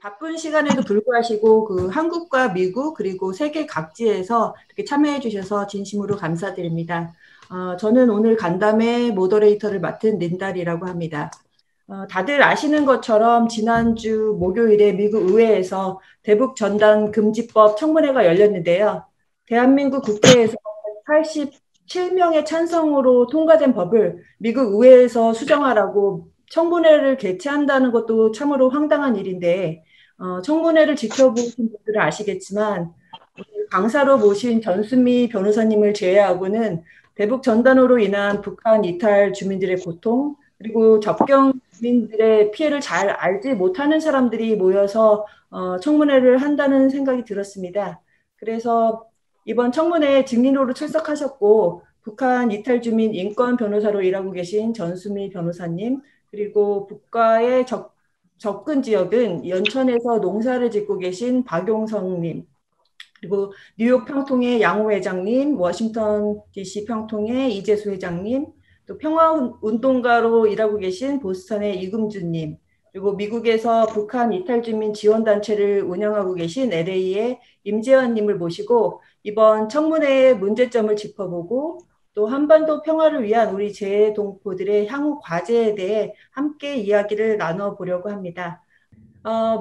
바쁜 시간에도 불구하시고 그 한국과 미국 그리고 세계 각지에서 이렇게 참여해 주셔서 진심으로 감사드립니다. 저는 오늘 간담회 모더레이터를 맡은 린달이라고 합니다. 다들 아시는 것처럼 지난주 목요일에 미국 의회에서 대북 전단 금지법 청문회가 열렸는데요. 대한민국 국회에서 87명의 찬성으로 통과된 법을 미국 의회에서 수정하라고 청문회를 개최한다는 것도 참으로 황당한 일인데, 청문회를 지켜보신 분들은 아시겠지만 오늘 강사로 모신 전수미 변호사님을 제외하고는 대북 전단으로 인한 북한 이탈 주민들의 고통, 그리고 접경 주민들의 피해를 잘 알지 못하는 사람들이 모여서 청문회를 한다는 생각이 들었습니다. 그래서 이번 청문회에 증인으로 출석하셨고, 북한 이탈 주민 인권 변호사로 일하고 계신 전수미 변호사님, 그리고 북과의 접근 지역은 연천에서 농사를 짓고 계신 박용성님, 그리고 뉴욕 평통의 양호 회장님, 워싱턴 DC 평통의 이재수 회장님, 또 평화운동가로 일하고 계신 보스턴의 이금주님, 그리고 미국에서 북한 이탈주민 지원단체를 운영하고 계신 LA의 임재환님을 모시고 이번 청문회의 문제점을 짚어보고 또 한반도 평화를 위한 우리 재동포들의 향후 과제에 대해 함께 이야기를 나눠보려고 합니다.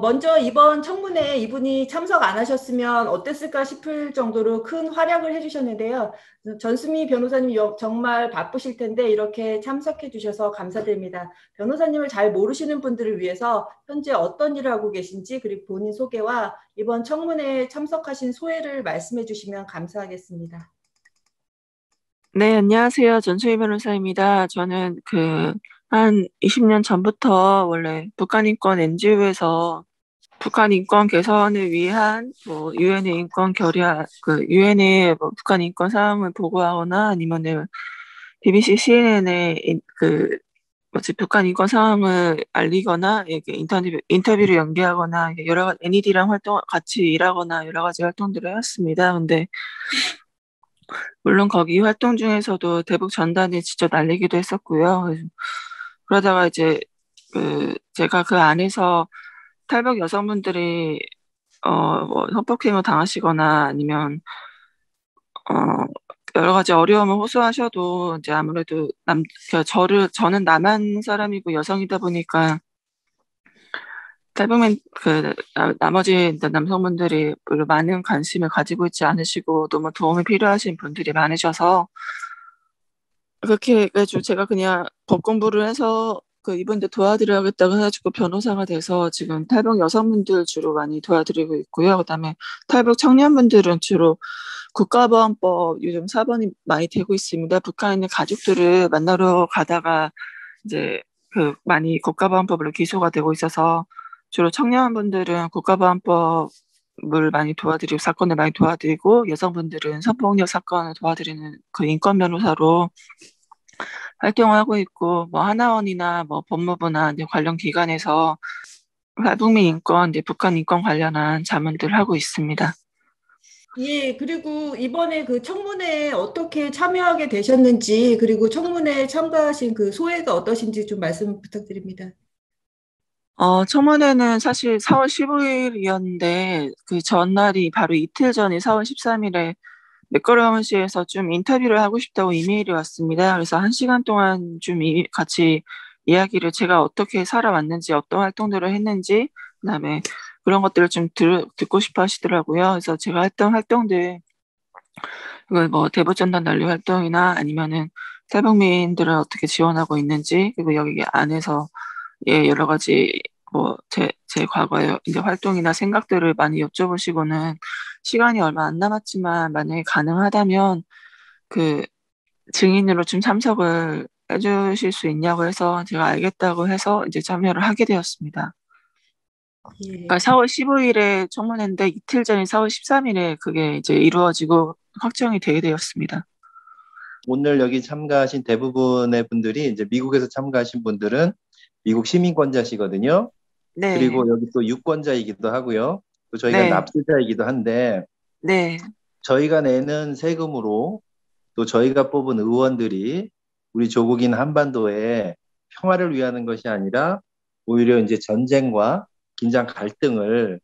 먼저 이번 청문회에 이분이 참석 안 하셨으면 어땠을까 싶을 정도로 큰 활약을 해주셨는데요. 전수미 변호사님 정말 바쁘실 텐데 이렇게 참석해 주셔서 감사드립니다. 변호사님을 잘 모르시는 분들을 위해서 현재 어떤 일을 하고 계신지 그리고 본인 소개와 이번 청문회에 참석하신 소회를 말씀해 주시면 감사하겠습니다. 네, 안녕하세요. 전수희 변호사입니다. 저는 한 20년 전부터 원래 북한 인권 NGO에서 북한 인권 개선을 위한 유엔의 인권 결의안, 유엔의 북한 인권 사항을 보고하거나 아니면은 BBC, CNN에 북한 인권 상황을 알리거나 이렇게 인터뷰를 연계하거나 여러 가지 NED랑 같이 일하거나 여러 가지 활동들을 해왔습니다. 근데 물론 거기 활동 중에서도 대북 전단을 직접 날리기도 했었고요. 그러다가 이제 제가 그 안에서 탈북 여성분들이 성폭행을 당하시거나 아니면 어, 여러 가지 어려움을 호소하셔도 이제 아무래도 저는 남한 사람이고 여성이다 보니까 탈북민 나머지 남성분들이 별로 많은 관심을 가지고 있지 않으시고 너무 도움이 필요하신 분들이 많으셔서 그렇게 해가지고 제가 그냥 법 공부를 해서 이분들 도와드려야겠다고 해가지고 변호사가 돼서 지금 탈북 여성분들 주로 많이 도와드리고 있고요. 그다음에 탈북 청년분들은 주로 국가보안법 요즘 사범이 많이 되고 있습니다. 북한에 있는 가족들을 만나러 가다가 이제 많이 국가보안법으로 기소가 되고 있어서 주로 청년분들은 국가보안법을 많이 도와드리고 사건을 많이 도와드리고 여성분들은 성폭력 사건을 도와드리는 인권 변호사로 활동을 하고 있고 하나원이나 법무부나 이제 관련 기관에서 탈북민 인권, 이제 북한 인권 관련한 자문들 하고 있습니다. 예, 그리고 이번에 그 청문회에 어떻게 참여하게 되셨는지, 그리고 청문회에 참가하신 그 소회가 어떠신지 좀 말씀 부탁드립니다. 청문회는 사실 4월 15일이었는데 그 전날이 바로 이틀 전인 4월 13일에 매거라운시에서 좀 인터뷰를 하고 싶다고 이메일이 왔습니다. 그래서 1시간 동안 좀 같이 이야기를 제가 어떻게 살아왔는지 어떤 활동들을 했는지 그다음에 그런 것들을 좀 듣고 싶어 하시더라고요. 그래서 제가 했던 활동들 그걸 대북전단 난리 활동이나 아니면은 탈북민들을 어떻게 지원하고 있는지 그리고 여기 안에서 여러 가지 제 과거의 이제 활동이나 생각들을 많이 여쭤보시고는 시간이 얼마 안 남았지만 만약에 가능하다면 그 증인으로 좀 참석을 해주실 수 있냐고 해서 제가 알겠다고 해서 이제 참여를 하게 되었습니다. 예. 그러니까 4월 15일에 청문회인데 이틀 전인 4월 13일에 그게 이제 이루어지고 확정이 되게 되었습니다. 오늘 여기 참가하신 대부분의 분들이 이제 미국에서 참가하신 분들은 미국 시민권자시거든요. 네. 그리고 여기 또 유권자이기도 하고요. 또 저희가 네. 납세자이기도 한데 네. 저희가 내는 세금으로 또 저희가 뽑은 의원들이 우리 조국인 한반도에 평화를 위하는 것이 아니라 오히려 이제 전쟁과 긴장 갈등을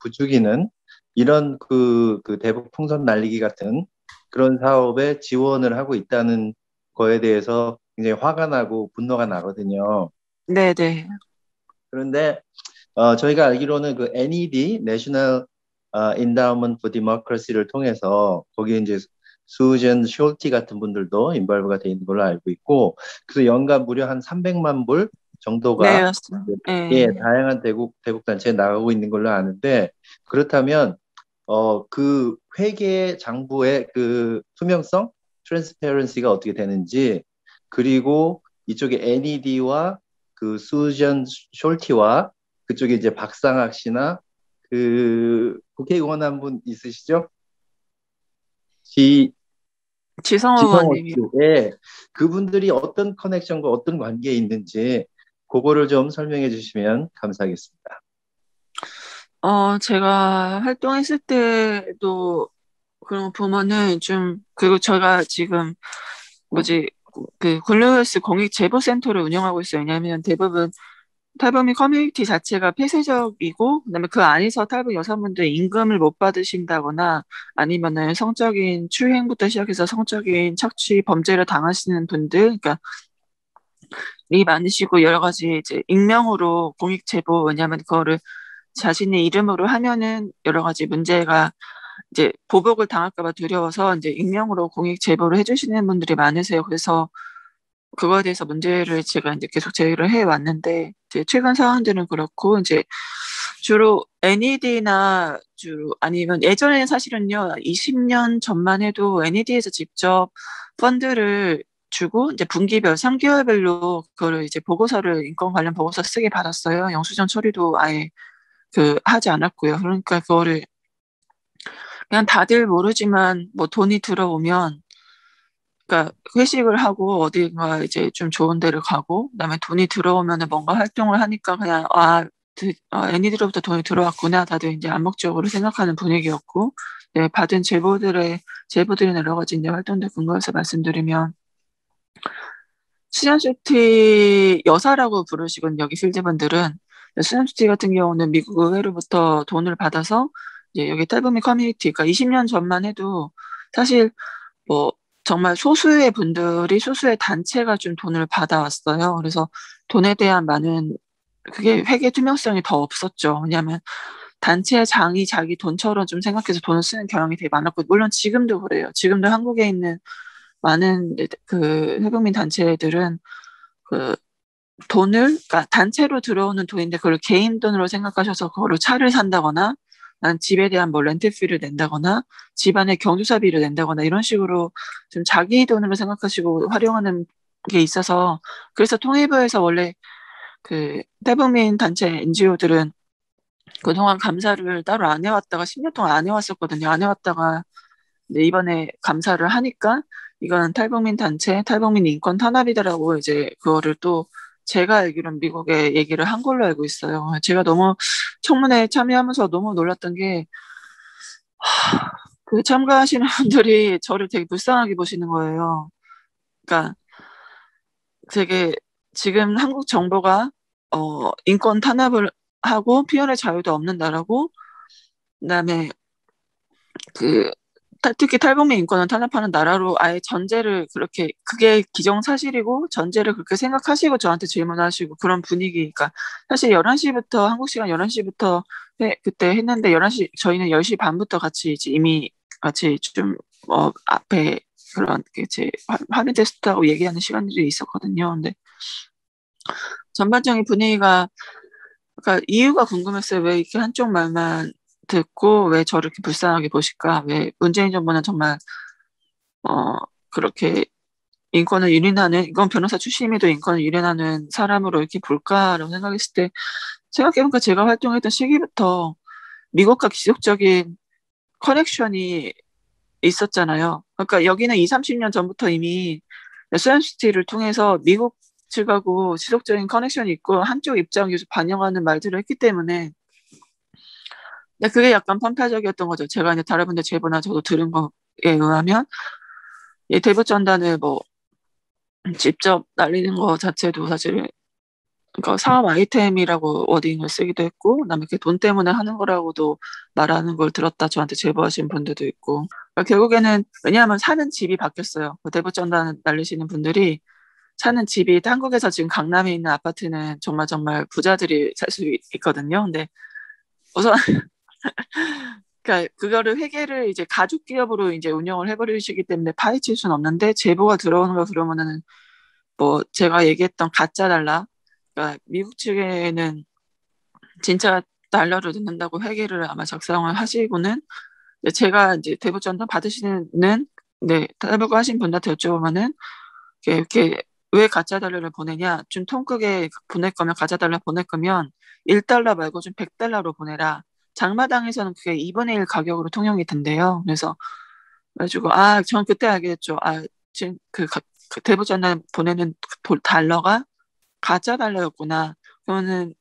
부추기는 이런 그 대북 풍선 날리기 같은 그런 사업에 지원을 하고 있다는 거에 대해서 굉장히 화가 나고 분노가 나거든요. 네네. 그런데 저희가 알기로는 그 NED, National Endowment for Democracy를 통해서 거기에 이제 수전 숄티 같은 분들도 인발브가 돼 있는 걸로 알고 있고, 그래서 연간 무려 한 300만 불 네, 정도가 맞습니다. 예, 네. 다양한 대북 단체에 나가고 있는 걸로 아는데, 그렇다면 그 회계 장부의 그 투명성, 트랜스페런시가 어떻게 되는지, 그리고 이쪽에 NED와 그 수전 숄티와 그쪽에 이제 박상학 씨나 그 국회의원 한 분 있으시죠? 지성호 지성호 의원님이. 씨에 그분들이 어떤 커넥션과 어떤 관계에 있는지 그거를 좀 설명해 주시면 감사하겠습니다. 제가 활동했을 때도 그런 거 보면은 좀, 그리고 제가 지금 뭐지, 그 글로벌스 공익 제보센터를 운영하고 있어요. 왜냐하면 대부분 탈북민 커뮤니티 자체가 폐쇄적이고, 그다음에 그 안에서 탈북 여성분들 임금을 못 받으신다거나 아니면은 성적인 추행부터 시작해서 성적인 착취 범죄를 당하시는 분들, 그러니까 이 많으시고 여러 가지 이제 익명으로 공익 제보, 왜냐하면 그거를 자신의 이름으로 하면은 여러 가지 문제가 이제 보복을 당할까 봐 두려워서 이제 익명으로 공익 제보를 해주시는 분들이 많으세요. 그래서 그거에 대해서 문제를 제가 이제 계속 제기를 해 왔는데, 이제 최근 사안들은 그렇고, 이제 주로 NED나 주로 아니면 예전에는 사실은요, 20년 전만 해도 NED에서 직접 펀드를 주고 이제 분기별 3개월별로 그거를 이제 보고서를 인권 관련 보고서 쓰게 받았어요. 영수증 처리도 아예 그 하지 않았고요. 그러니까 그거를 그냥 다들 모르지만 뭐 돈이 들어오면, 그러니까 회식을 하고 어디가 이제 좀 좋은 데를 가고 그다음에 돈이 들어오면은 뭔가 활동을 하니까 그냥 애니들로부터 돈이 들어왔구나, 다들 이제 암묵적으로 생각하는 분위기였고, 네, 받은 제보들이나 여러 가지 이제 활동들 근거해서 말씀드리면, 수잔슈티 여사라고 부르시거든요, 여기 필드분들은. 수잔슈티 같은 경우는 미국 의회로부터 돈을 받아서 이제 여기 탈북민 커뮤니티, 그러니까 20년 전만 해도 사실 뭐 정말 소수의 분들이, 소수의 단체가 좀 돈을 받아왔어요. 그래서 돈에 대한 많은, 그게 회계 투명성이 더 없었죠. 왜냐하면 단체 장이 자기 돈처럼 좀 생각해서 돈을 쓰는 경향이 되게 많았고, 물론 지금도 그래요. 지금도 한국에 있는 많은 그 회국민 단체들은 그 돈을, 그러니까 단체로 들어오는 돈인데 그걸 개인 돈으로 생각하셔서 그거로 차를 산다거나, 난 집에 대한 뭐 렌트비를 낸다거나, 집안의 경조사비를 낸다거나, 이런 식으로 좀 자기 돈으로 생각하시고 활용하는 게 있어서, 그래서 통일부에서 원래 그 탈북민 단체 NGO들은 그동안 감사를 따로 안 해왔다가 10년 동안 안 해왔었거든요. 안 해왔다가 근데 이번에 감사를 하니까 이건 탈북민 단체, 탈북민 인권 탄압이다라고 이제 그거를 또 제가 알기로는 미국에 얘기를 한 걸로 알고 있어요. 제가 너무 청문회에 참여하면서 너무 놀랐던 게, 그 참가하시는 분들이 저를 되게 불쌍하게 보시는 거예요. 그러니까 되게 지금 한국 정부가 인권 탄압을 하고 표현의 자유도 없는 나라고, 그다음에 그 특히 탈북민 인권을 탄압하는 나라로 아예 전제를 그렇게, 그게 기정사실이고 전제를 그렇게 생각하시고 저한테 질문하시고 그런 분위기니까, 사실 11시부터 한국 시간 11시부터 그때 했는데 11시, 저희는 10시 반부터 같이 이제 이미 같이 좀 앞에 그런 이제 화면 테스트하고 얘기하는 시간들이 있었거든요. 근데 전반적인 분위기가, 그러니까 이유가 궁금했어요. 왜 이렇게 한쪽 말만 듣고 왜 저를 이렇게 불쌍하게 보실까? 왜 문재인 정부는 정말 어 그렇게 인권을 유린하는, 이건 변호사 출신임에도 인권을 유린하는 사람으로 이렇게 볼까라고 생각했을 때, 생각해보니까 제가 활동했던 시기부터 미국과 지속적인 커넥션이 있었잖아요. 그러니까 여기는 20, 30년 전부터 이미 수잔시티를 통해서 미국 측하고 지속적인 커넥션이 있고 한쪽 입장을 계속 반영하는 말들을 했기 때문에, 근데 그게 약간 편파적이었던 거죠. 제가 이제 다른 분들 제보나 저도 들은 거에 의하면, 이 대북 전단을 뭐 직접 날리는 거 자체도 사실 그러니까 사업 아이템이라고 워딩을 쓰기도 했고, 그다음에 그게 돈 때문에 하는 거라고도 말하는 걸 들었다 저한테 제보하신 분들도 있고. 그러니까 결국에는 왜냐하면 사는 집이 바뀌었어요. 그 대북전단 날리시는 분들이 사는 집이 한국에서 지금 강남에 있는 아파트는 정말 정말 부자들이 살 수 있거든요. 근데 우선 그러니까 그거를 회계를 이제 가족 기업으로 이제 운영을 해버리시기 때문에 파헤칠 수는 없는데 제보가 들어오는 거 그러면은 뭐 제가 얘기했던 가짜 달러, 그러니까 미국 측에는 진짜 달러를 넣는다고 회계를 아마 작성을 하시고는 제가 이제 대북 전단 받으시는 네 탈북을 하신 분한테 여쭤보면은 이렇게 왜 가짜 달러를 보내냐? 좀 통 크게 보낼 거면 가짜 달러 보낼 거면 1달러 말고 좀 100달러로 보내라. 장마당에서는 그게 2분의 1 가격으로 통용이 된대요. 그래가지고 전 그때 알게 됐죠. 지금 그 대북 전단 보내는 달러가 가짜 달러였구나. 그러면은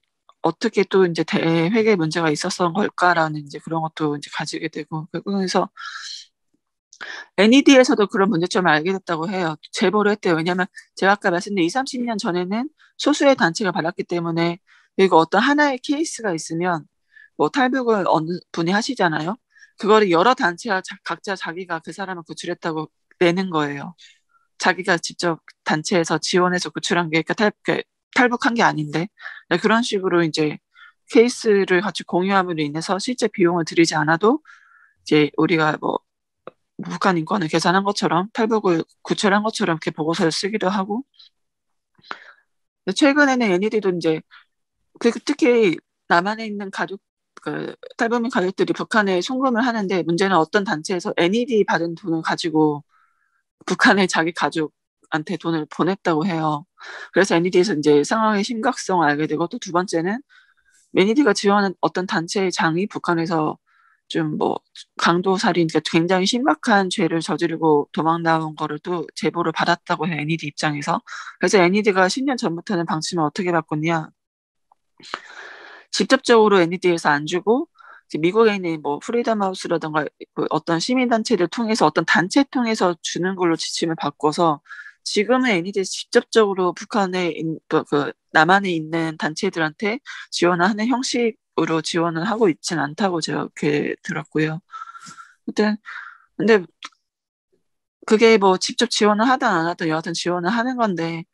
어떻게 또 이제 대회계 문제가 있었던 걸까라는 이제 그런 것도 이제 가지게 되고 그래서 NED에서도 그런 문제점을 알게 됐다고 해요. 제보를 했대요. 왜냐하면 제가 아까 말씀드린 20, 30년 전에는 소수의 단체가 받았기 때문에 그리고 어떤 하나의 케이스가 있으면 뭐 탈북을 어느 분이 하시잖아요. 그거를 여러 단체가 각자 자기가 그 사람을 구출했다고 내는 거예요. 자기가 직접 단체에서 지원해서 구출한 게 탈북한 게 아닌데 그런 식으로 이제 케이스를 같이 공유함으로 인해서 실제 비용을 들이지 않아도 이제 우리가 뭐 북한 인권을 계산한 것처럼 탈북을 구출한 것처럼 이렇게 보고서를 쓰기도 하고 최근에는 NED도 이제 특히 남한에 있는 가족 탈북민 가족들이 북한에 송금을 하는데 문제는 어떤 단체에서 NED 받은 돈을 가지고 북한에 자기 가족한테 돈을 보냈다고 해요. 그래서 NED에서 이제 상황의 심각성을 알게 되고 또 두 번째는 NED가 지원하는 어떤 단체의 장이 북한에서 좀 뭐 강도살인, 그러니까 굉장히 심각한 죄를 저지르고 도망 나온 거를 또 제보를 받았다고 해요. NED 입장에서. 그래서 NED가 10년 전부터는 방침을 어떻게 바꿨냐. 직접적으로 NED에서 안 주고 미국에 있는 뭐 프리덤 하우스라든가 어떤 시민단체들 통해서 어떤 단체 통해서 주는 걸로 지침을 바꿔서 지금은 NED에서 직접적으로 북한에 남한에 있는 단체들한테 지원을 하는 형식으로 지원을 하고 있지는 않다고 제가 그렇게 들었고요. 아무튼 근데 그게 뭐 직접 지원을 하든 안 하든 여하튼 지원을 하는 건데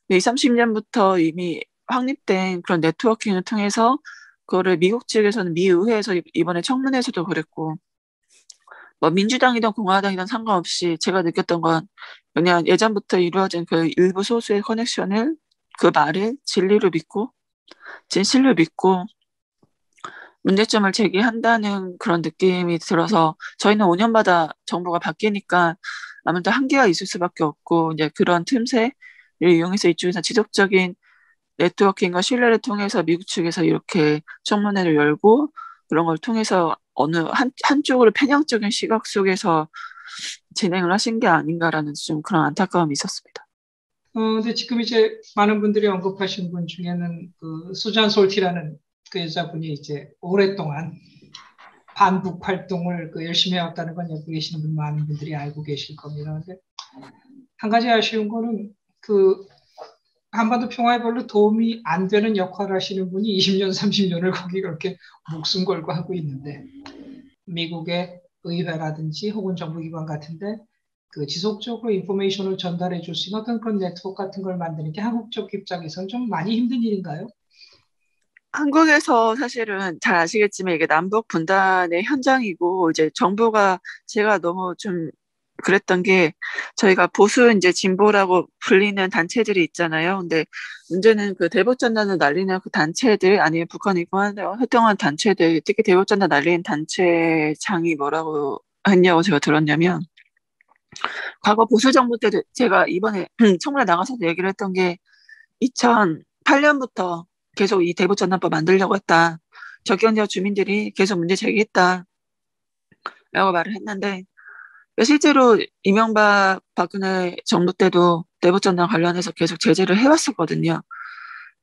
20, 30년부터 이미 확립된 그런 네트워킹을 통해서 그거를 미국 측에서는 미 의회에서 이번에 청문회에서도 그랬고 뭐 민주당이든 공화당이든 상관없이 제가 느꼈던 건 그냥 예전부터 이루어진 그 일부 소수의 커넥션을 그 말을 진리로 믿고 진실로 믿고 문제점을 제기한다는 그런 느낌이 들어서 저희는 5년마다 정부가 바뀌니까 아무래도 한계가 있을 수밖에 없고 이제 그런 틈새를 이용해서 이쪽에서 지속적인 네트워킹과 신뢰를 통해서 미국 측에서 이렇게 청문회를 열고 그런 걸 통해서 어느 한쪽으로 편향적인 시각 속에서 진행을 하신 게 아닌가라는 좀 그런 안타까움이 있었습니다. 근데 지금 이제 많은 분들이 언급하신 분 중에는 그 수잔 솔티라는 그 여자분이 이제 오랫동안 반북 활동을 열심히 해왔다는 건 여기 계시는 분 많은 분들이 알고 계실 겁니다. 근데 한 가지 아쉬운 거는 그 한반도 평화에 별로 도움이 안 되는 역할을 하시는 분이 20년, 30년을 거기 그렇게 목숨 걸고 하고 있는데 미국의 의회라든지 혹은 정부기관 같은데 그 지속적으로 인포메이션을 전달해 줄 수 있는 어떤 그런 네트워크 같은 걸 만드는 게 한국 쪽 입장에서는 좀 많이 힘든 일인가요? 한국에서 사실은 잘 아시겠지만 이게 남북 분단의 현장이고 이제 정부가 제가 너무 좀 그랬던 게 저희가 보수 이제 진보라고 불리는 단체들이 있잖아요. 근데 문제는 그 대북전단을 날리는 그 단체들 아니면 북한이 활동한 단체들 특히 대북전단 날리는 단체장이 뭐라고 했냐고 제가 들었냐면 과거 보수 정부 때도 제가 이번에 청문회 나가서도 얘기를 했던 게 2008년부터 계속 이 대북전단법 만들려고 했다. 적경 지역 주민들이 계속 문제 제기했다. 라고 말을 했는데 실제로 이명박 박근혜 정부 때도 대북전단 관련해서 계속 제재를 해왔었거든요.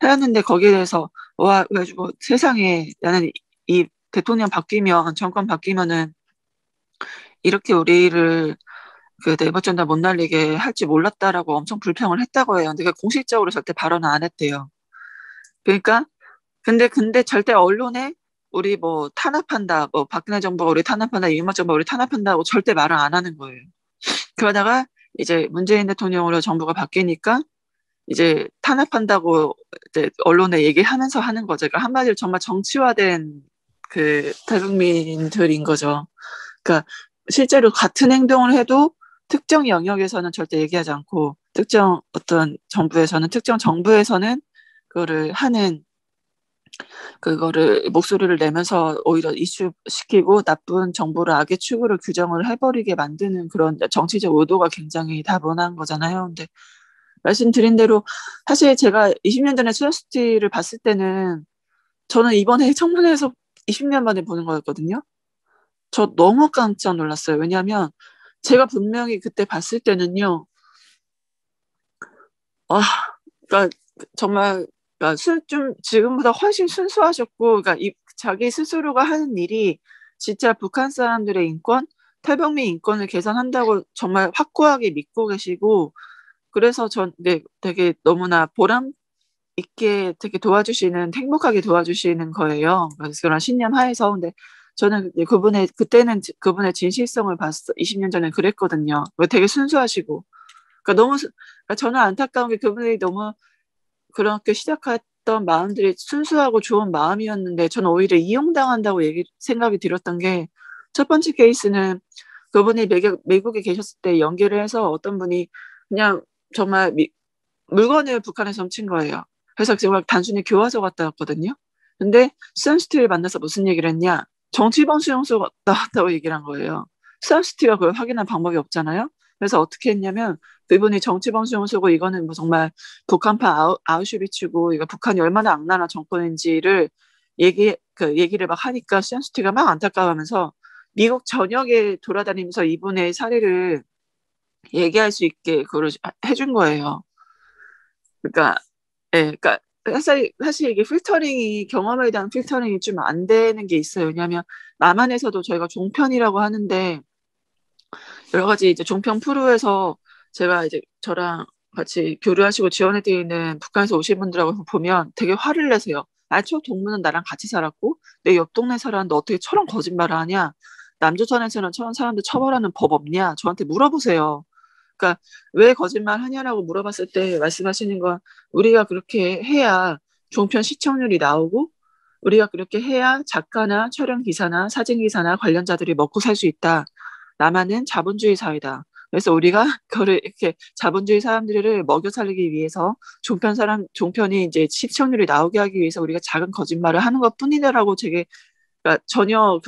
해왔는데 거기에 대해서 그래가지고 세상에 나는 이 대통령 바뀌면 정권 바뀌면은 이렇게 우리를 그 대북전단 못 날리게 할지 몰랐다라고 엄청 불평을 했다고 해요. 근데 공식적으로 절대 발언을 안 했대요. 그러니까 근데 절대 언론에 우리 뭐 탄압한다, 뭐 박근혜 정부가 우리 탄압한다, 이명박 정부가 우리 탄압한다고 절대 말을 안 하는 거예요. 그러다가 이제 문재인 대통령으로 정부가 바뀌니까 이제 탄압한다고 이제 언론에 얘기하면서 하는 거죠. 그러니까 한마디로 정말 정치화된 그 탈북민들인 거죠. 그러니까 실제로 같은 행동을 해도 특정 영역에서는 절대 얘기하지 않고 특정 어떤 특정 정부에서는 그거를 목소리를 내면서 오히려 이슈시키고 나쁜 정보를 악의 축으로 규정을 해버리게 만드는 그런 정치적 의도가 굉장히 다분한 거잖아요. 근데 말씀드린 대로 사실 제가 20년 전에 수요시티를 봤을 때는 저는 이번에 청문회에서 20년 만에 보는 거였거든요. 저 너무 깜짝 놀랐어요. 왜냐하면 제가 분명히 그때 봤을 때는요. 그러니까 정말 그러니까 좀 지금보다 훨씬 순수하셨고, 그러니까 자기 스스로가 하는 일이 진짜 북한 사람들의 인권, 탈북민 인권을 개선한다고 정말 확고하게 믿고 계시고, 그래서 되게 너무나 보람 있게 되게 행복하게 도와주시는 거예요. 그래서 그런 신념 하에서. 근데 저는 그때는 그분의 진실성을 봤어. 20년 전에 그랬거든요. 되게 순수하시고. 그러니까 저는 안타까운 게 그분이 너무 그렇게 시작했던 마음들이 순수하고 좋은 마음이었는데 저는 오히려 이용당한다고 생각이 들었던 게 첫 번째 케이스는 그분이 미국에 계셨을 때 연기를 해서 어떤 분이 그냥 정말 물건을 북한에서 훔친 거예요. 그래서 정말 단순히 교화소 갔다 왔거든요. 근데 수산시티를 만나서 무슨 얘기를 했냐? 정치범 수용소 나왔다고 얘기를 한 거예요. 수산시티가 그걸 확인한 방법이 없잖아요. 그래서 어떻게 했냐면 그분이 정치범 수용소고 이거는 뭐 정말 북한판 아우슈비츠고 이거 북한이 얼마나 악랄한 정권인지를 얘기를 막 하니까 수산시티가 막 안타까워하면서 미국 전역에 돌아다니면서 이분의 사례를 얘기할 수 있게 그걸 해준 거예요. 그러니까, 그러니까 사실 이게 경험에 대한 필터링이 좀 안 되는 게 있어요. 왜냐하면 남한에서도 저희가 종편이라고 하는데 여러 가지 이제 종편 프로에서 제가 이제 저랑 같이 교류하시고 지원해드리는 북한에서 오신 분들하고 보면 되게 화를 내세요. 저 동무는 나랑 같이 살았고 내 옆 동네 살았는데 어떻게 저런 거짓말을 하냐? 남조선에서는 저런 사람들 처벌하는 법 없냐? 저한테 물어보세요. 그러니까 왜 거짓말 하냐라고 물어봤을 때 말씀하시는 건 우리가 그렇게 해야 종편 시청률이 나오고 우리가 그렇게 해야 작가나 촬영 기사나 사진 기사나 관련자들이 먹고 살 수 있다. 남한은 자본주의 사회다. 그래서 우리가 그거를 이렇게 자본주의 사람들을 먹여 살리기 위해서 종편이 이제 시청률이 나오게 하기 위해서 우리가 작은 거짓말을 하는 것 뿐이다라고 그러니까 전혀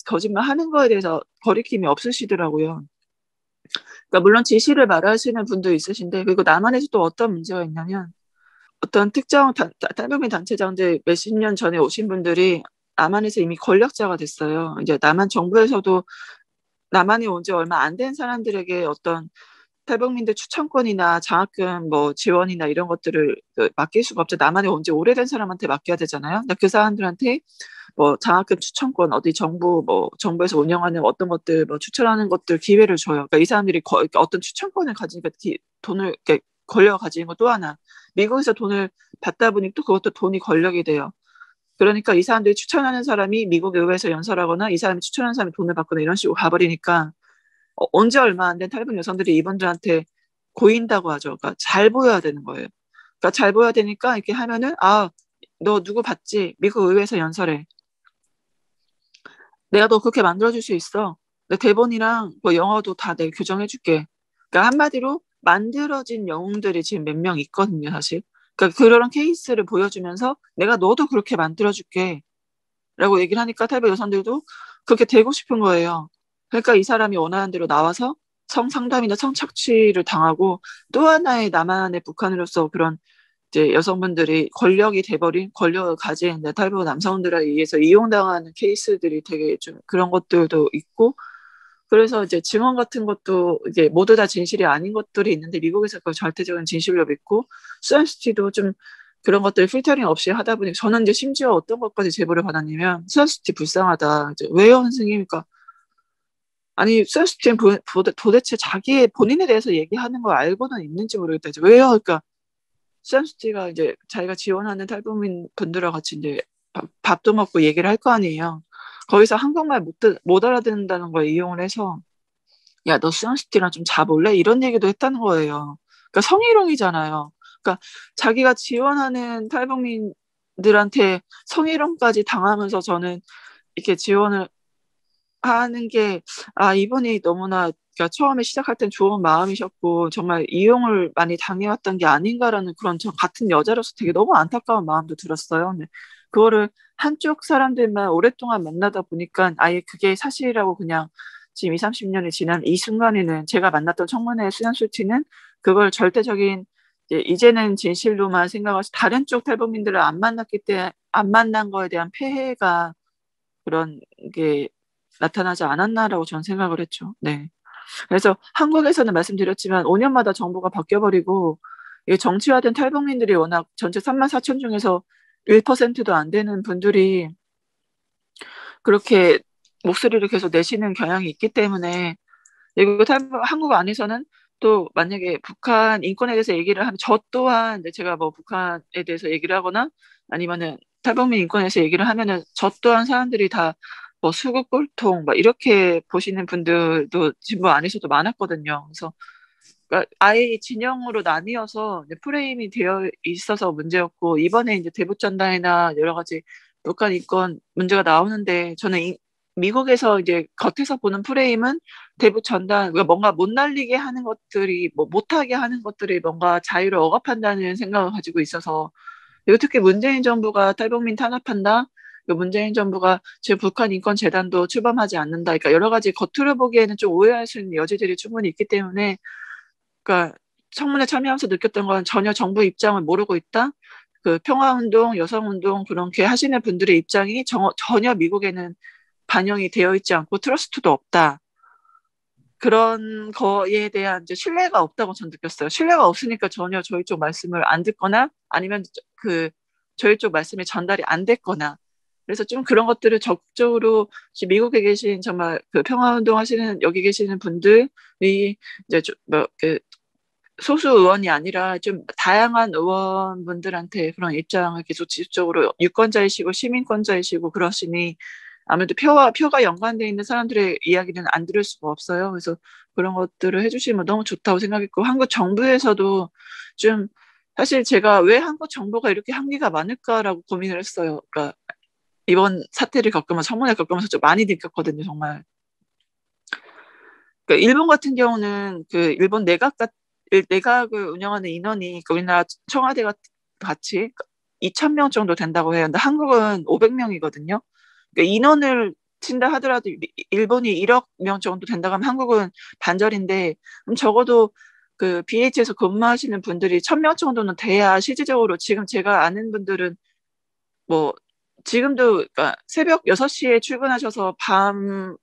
거짓말 하는 거에 대해서 거리낌이 없으시더라고요. 그러니까 물론 지시를 말하시는 분도 있으신데 그리고 남한에서 또 어떤 문제가 있냐면 어떤 특정 탈북민 단체장들 몇십 년 전에 오신 분들이 남한에서 이미 권력자가 됐어요. 이제 남한 정부에서도 남한에 온 지 얼마 안 된 사람들에게 어떤 탈북민들 추천권이나 장학금 뭐 지원이나 이런 것들을 맡길 수가 없죠. 남한에 온 지 오래된 사람한테 맡겨야 되잖아요. 근데 그 사람들한테 뭐 장학금 추천권 어디 정부에서 운영하는 어떤 것들 뭐 추천하는 것들 기회를 줘요. 그러니까 이 사람들이 어떤 추천권을 가지니까 돈을 이렇게 권력을 가지는 거 또 하나. 미국에서 돈을 받다 보니 또 그것도 돈이 권력이 돼요. 그러니까 이 사람들이 추천하는 사람이 미국 의회에서 연설하거나 이 사람이 추천하는 사람이 돈을 받거나 이런 식으로 가버리니까 온 지 얼마 안 된 탈북 여성들이 이분들한테 고인다고 하죠. 그러니까 잘 보여야 되는 거예요. 그러니까 잘 보여야 되니까 이렇게 하면은 너 누구 봤지? 미국 의회에서 연설해. 내가 너 그렇게 만들어줄 수 있어. 내 대본이랑 뭐 영어도 다 내가 교정해줄게. 그러니까 한마디로 만들어진 영웅들이 지금 몇 명 있거든요, 사실. 그러니까 그런 케이스를 보여주면서 내가 너도 그렇게 만들어줄게. 라고 얘기를 하니까 탈북 여성들도 그렇게 되고 싶은 거예요. 그러니까 이 사람이 원하는 대로 나와서 성상담이나 성착취를 당하고 또 하나의 남한의 북한으로서 그런 이제 여성분들이 권력을 가진 탈북 남성들에 의해서 이용당하는 케이스들이 되게 좀 그런 것들도 있고 그래서 이제 증언 같은 것도 이제 모두 다 진실이 아닌 것들이 있는데 미국에서 그걸 절대적인 진실로 믿고 수산시티도 좀 그런 것들 필터링 없이 하다 보니 저는 이제 심지어 어떤 것까지 제보를 받았냐면 수산시티 불쌍하다. 이제 왜요, 선생님? 그러니까 아니 수산시티는 도대체 본인에 대해서 얘기하는 걸 알고는 있는지 모르겠다. 이제 왜요? 그러니까 수잔 소티가 이제 자기가 지원하는 탈북민 분들과 같이 이제 밥도 먹고 얘기를 할 거 아니에요. 거기서 한국말 못 알아듣는다는 걸 이용을 해서 야, 너 수잔소티랑 좀 자볼래? 이런 얘기도 했다는 거예요. 그러니까 성희롱이잖아요. 그러니까 자기가 지원하는 탈북민들한테 성희롱까지 당하면서 저는 이렇게 지원을 하는 게, 아, 이분이 너무나, 그러니까 처음에 시작할 땐 좋은 마음이셨고, 정말 이용을 많이 당해왔던 게 아닌가라는 그런 저 같은 여자로서 되게 너무 안타까운 마음도 들었어요. 근데 그거를 한쪽 사람들만 오랫동안 만나다 보니까 아예 그게 사실이라고 그냥 지금 20, 30년이 지난 이 순간에는 제가 만났던 청문회 수잔소티는 그걸 절대적인 이제는 진실로만 생각하시 다른 쪽 탈북민들을 안 만났기 때문에 안 만난 거에 대한 폐해가 그런 게 나타나지 않았나라고 저는 생각을 했죠. 네. 그래서 한국에서는 말씀드렸지만 5년마다 정부가 바뀌어버리고 정치화된 탈북민들이 워낙 전체 3만 4천 중에서 1%도 안 되는 분들이 그렇게 목소리를 계속 내시는 경향이 있기 때문에 그리고 한국 안에서는 또 만약에 북한 인권에 대해서 얘기를 하면 저 또한 제가 뭐 북한에 대해서 얘기를 하거나 아니면은 탈북민 인권에 대해서 얘기를 하면은 저 또한 사람들이 다 뭐 수국 꼴통 막 이렇게 보시는 분들도 진보 안에서도 많았거든요. 그래서 그러니까 아예 진영으로 나뉘어서 프레임이 되어 있어서 문제였고 이번에 이제 대북전단이나 여러 가지 북한 인권 문제가 나오는데 저는 미국에서 이제 겉에서 보는 프레임은 대북전단 뭔가 못 날리게 하는 것들이 뭐 못하게 하는 것들이 뭔가 자유를 억압한다는 생각을 가지고 있어서 그리고 특히 문재인 정부가 탈북민 탄압한다. 문재인 정부가 지금 북한 인권재단도 출범하지 않는다. 그러니까 여러 가지 겉으로 보기에는 좀 오해할 수 있는 여지들이 충분히 있기 때문에 그러니까 청문회 참여하면서 느꼈던 건 전혀 정부 입장을 모르고 있다. 그 평화운동, 여성운동 그렇게 하시는 분들의 입장이 전혀 미국에는 반영이 되어 있지 않고 트러스트도 없다. 그런 거에 대한 이제 신뢰가 없다고 저는 느꼈어요. 신뢰가 없으니까 전혀 저희 쪽 말씀을 안 듣거나 아니면 그 저희 쪽 말씀이 전달이 안 됐거나 그래서 좀 그런 것들을 적극적으로 미국에 계신 정말 그 평화운동 하시는 여기 계시는 분들이 이제 뭐그 소수 의원이 아니라 좀 다양한 의원분들한테 그런 입장을 계속 지속적으로 유권자이시고 시민권자이시고 그러시니 아무래도 표가 연관되어 있는 사람들의 이야기는 안 들을 수가 없어요. 그래서 그런 것들을 해주시면 너무 좋다고 생각했고 한국 정부에서도 좀 사실 제가 왜 한국 정부가 이렇게 한계가 많을까라고 고민을 했어요. 그러니까 이번 사태를 겪으면서 청문회 겪으면서 좀 많이 느꼈거든요, 정말. 그러니까 일본 같은 경우는 그 일본 내각을 운영하는 인원이 우리나라 청와대가 같이 2,000명 정도 된다고 해요. 근데 한국은 500명이거든요. 그러니까 인원을 친다 하더라도 일본이 1억 명 정도 된다고 하면 한국은 반절인데 그럼 적어도 그 BH에서 근무하시는 분들이 1,000명 정도는 돼야 실질적으로 지금 제가 아는 분들은 뭐 지금도 그러니까 새벽 6시에 출근하셔서 밤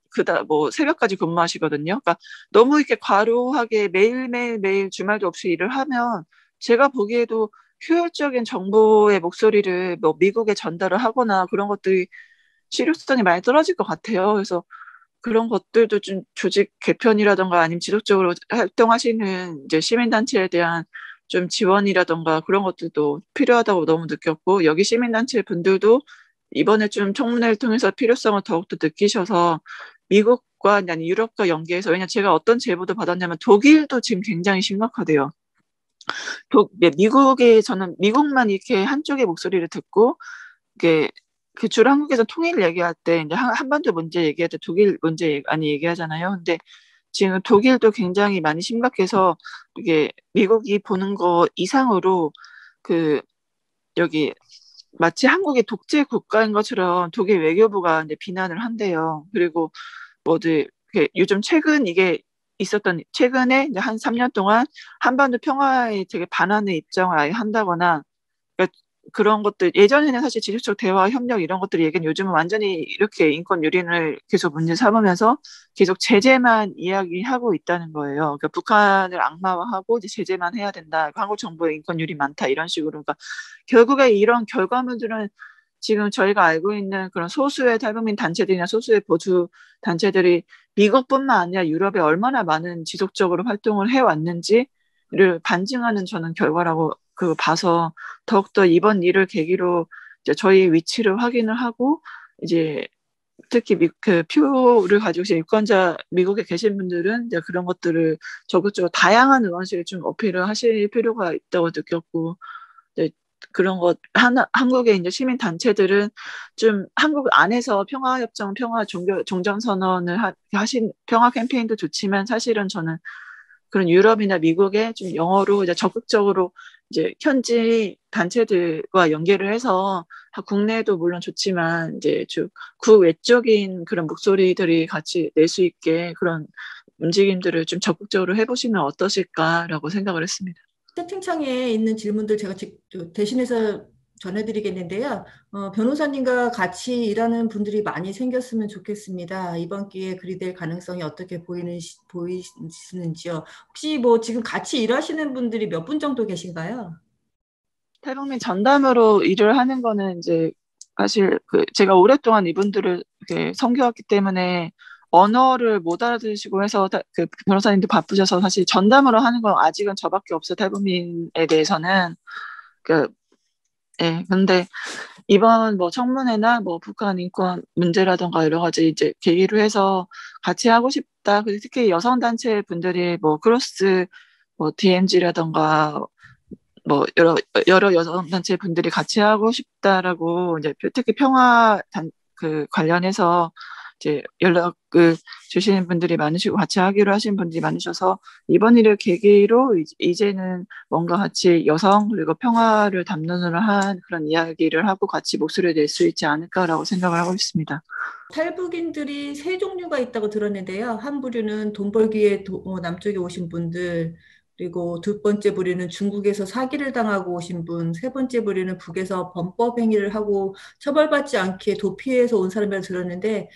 뭐 새벽까지 근무하시거든요. 그러니까 너무 이렇게 과로하게 매일 주말도 없이 일을 하면 제가 보기에도 효율적인 정보의 목소리를 뭐 미국에 전달을 하거나 그런 것들이 실효성이 많이 떨어질 것 같아요. 그래서 그런 것들도 좀 조직 개편이라던가 아니면 지속적으로 활동하시는 이제 시민단체에 대한 좀 지원이라던가 그런 것들도 필요하다고 너무 느꼈고 여기 시민단체 분들도 이번에 좀 청문회를 통해서 필요성을 더욱더 느끼셔서 미국과 아니 유럽과 연계해서 왜냐 제가 어떤 제보도 받았냐면 독일도 지금 굉장히 심각하대요. 미국에 저는 미국만 이렇게 한쪽의 목소리를 듣고 이게 그 주로 한국에서 통일 얘기할 때 이제 한반도 문제 얘기할 때 독일 문제 많이 얘기하잖아요. 근데 지금 독일도 굉장히 많이 심각해서 이게 미국이 보는 거 이상으로 그 여기 마치 한국의 독재 국가인 것처럼 독일 외교부가 이제 비난을 한대요. 그리고 뭐들 요즘 최근 이게 있었던 최근에 이제 한 3년 동안 한반도 평화에 되게 반하는 입장을 아예 한다거나 그러니까 그런 것들 예전에는 사실 지속적 대화 협력 이런 것들이 얘기는 요즘은 완전히 이렇게 인권 유린을 계속 문제 삼으면서 계속 제재만 이야기하고 있다는 거예요. 그러니까 북한을 악마화하고 이제 제재만 해야 된다. 한국 정부의 인권 유린 많다 이런 식으로. 그러니까 결국에 이런 결과물들은 지금 저희가 알고 있는 그런 소수의 탈북민 단체들이나 소수의 보수 단체들이 미국뿐만 아니라 유럽에 얼마나 많은 지속적으로 활동을 해왔는지를 반증하는 저는 결과라고 그 봐서 더욱더 이번 일을 계기로 이제 저희 위치를 확인을 하고 이제 특히 그 표를 가지고 계신 유권자 미국에 계신 분들은 이제 그런 것들을 적극적으로 다양한 의원실에 좀 어필을 하실 필요가 있다고 느꼈고 이제 그런 것 한국의 이제 시민 단체들은 좀 한국 안에서 평화협정, 종전선언을 하신 평화 캠페인도 좋지만 사실은 저는 그런 유럽이나 미국에 좀 영어로 이제 적극적으로 이제 현지 단체들과 연계를 해서 국내에도 물론 좋지만 이제 구 외적인 그런 목소리들이 같이 낼 수 있게 그런 움직임들을 좀 적극적으로 해보시면 어떠실까라고 생각을 했습니다. 채팅창에 있는 질문들 제가 대신해서 전해드리겠는데요. 변호사님과 같이 일하는 분들이 많이 생겼으면 좋겠습니다. 이번 기회에 그리 될 가능성이 어떻게 보이시는지요? 혹시 뭐 지금 같이 일하시는 분들이 몇 분 정도 계신가요? 탈북민 전담으로 일을 하는 거는 이제 사실 제가 오랫동안 이분들을 이렇게 섬겨왔기 때문에 언어를 못 알아들으시고 해서 그 변호사님도 바쁘셔서 사실 전담으로 하는 건 아직은 저밖에 없어요. 탈북민에 대해서는. 예, 근데 이번 뭐 청문회나 뭐 북한 인권 문제라던가 여러 가지 이제 계기로 해서 같이 하고 싶다. 그리고 특히 여성 단체 분들이 뭐 크로스 뭐 DMZ라던가 뭐 여러 여성 단체 분들이 같이 하고 싶다라고 이제 특히 관련해서 이제 연락을 주시는 분들이 많으시고 같이 하기로 하신 분들이 많으셔서 이번 일을 계기로 이제는 뭔가 같이 여성 그리고 평화를 담론으로 한 그런 이야기를 하고 같이 목소리를 낼 수 있지 않을까라고 생각을 하고 있습니다. 탈북인들이 세 종류가 있다고 들었는데요. 한 부류는 돈 벌기 위해 남쪽에 오신 분들, 그리고 두 번째 부류는 중국에서 사기를 당하고 오신 분, 세 번째 부류는 북에서 범법 행위를 하고 처벌받지 않게 도피해서 온 사람이라고 들었는데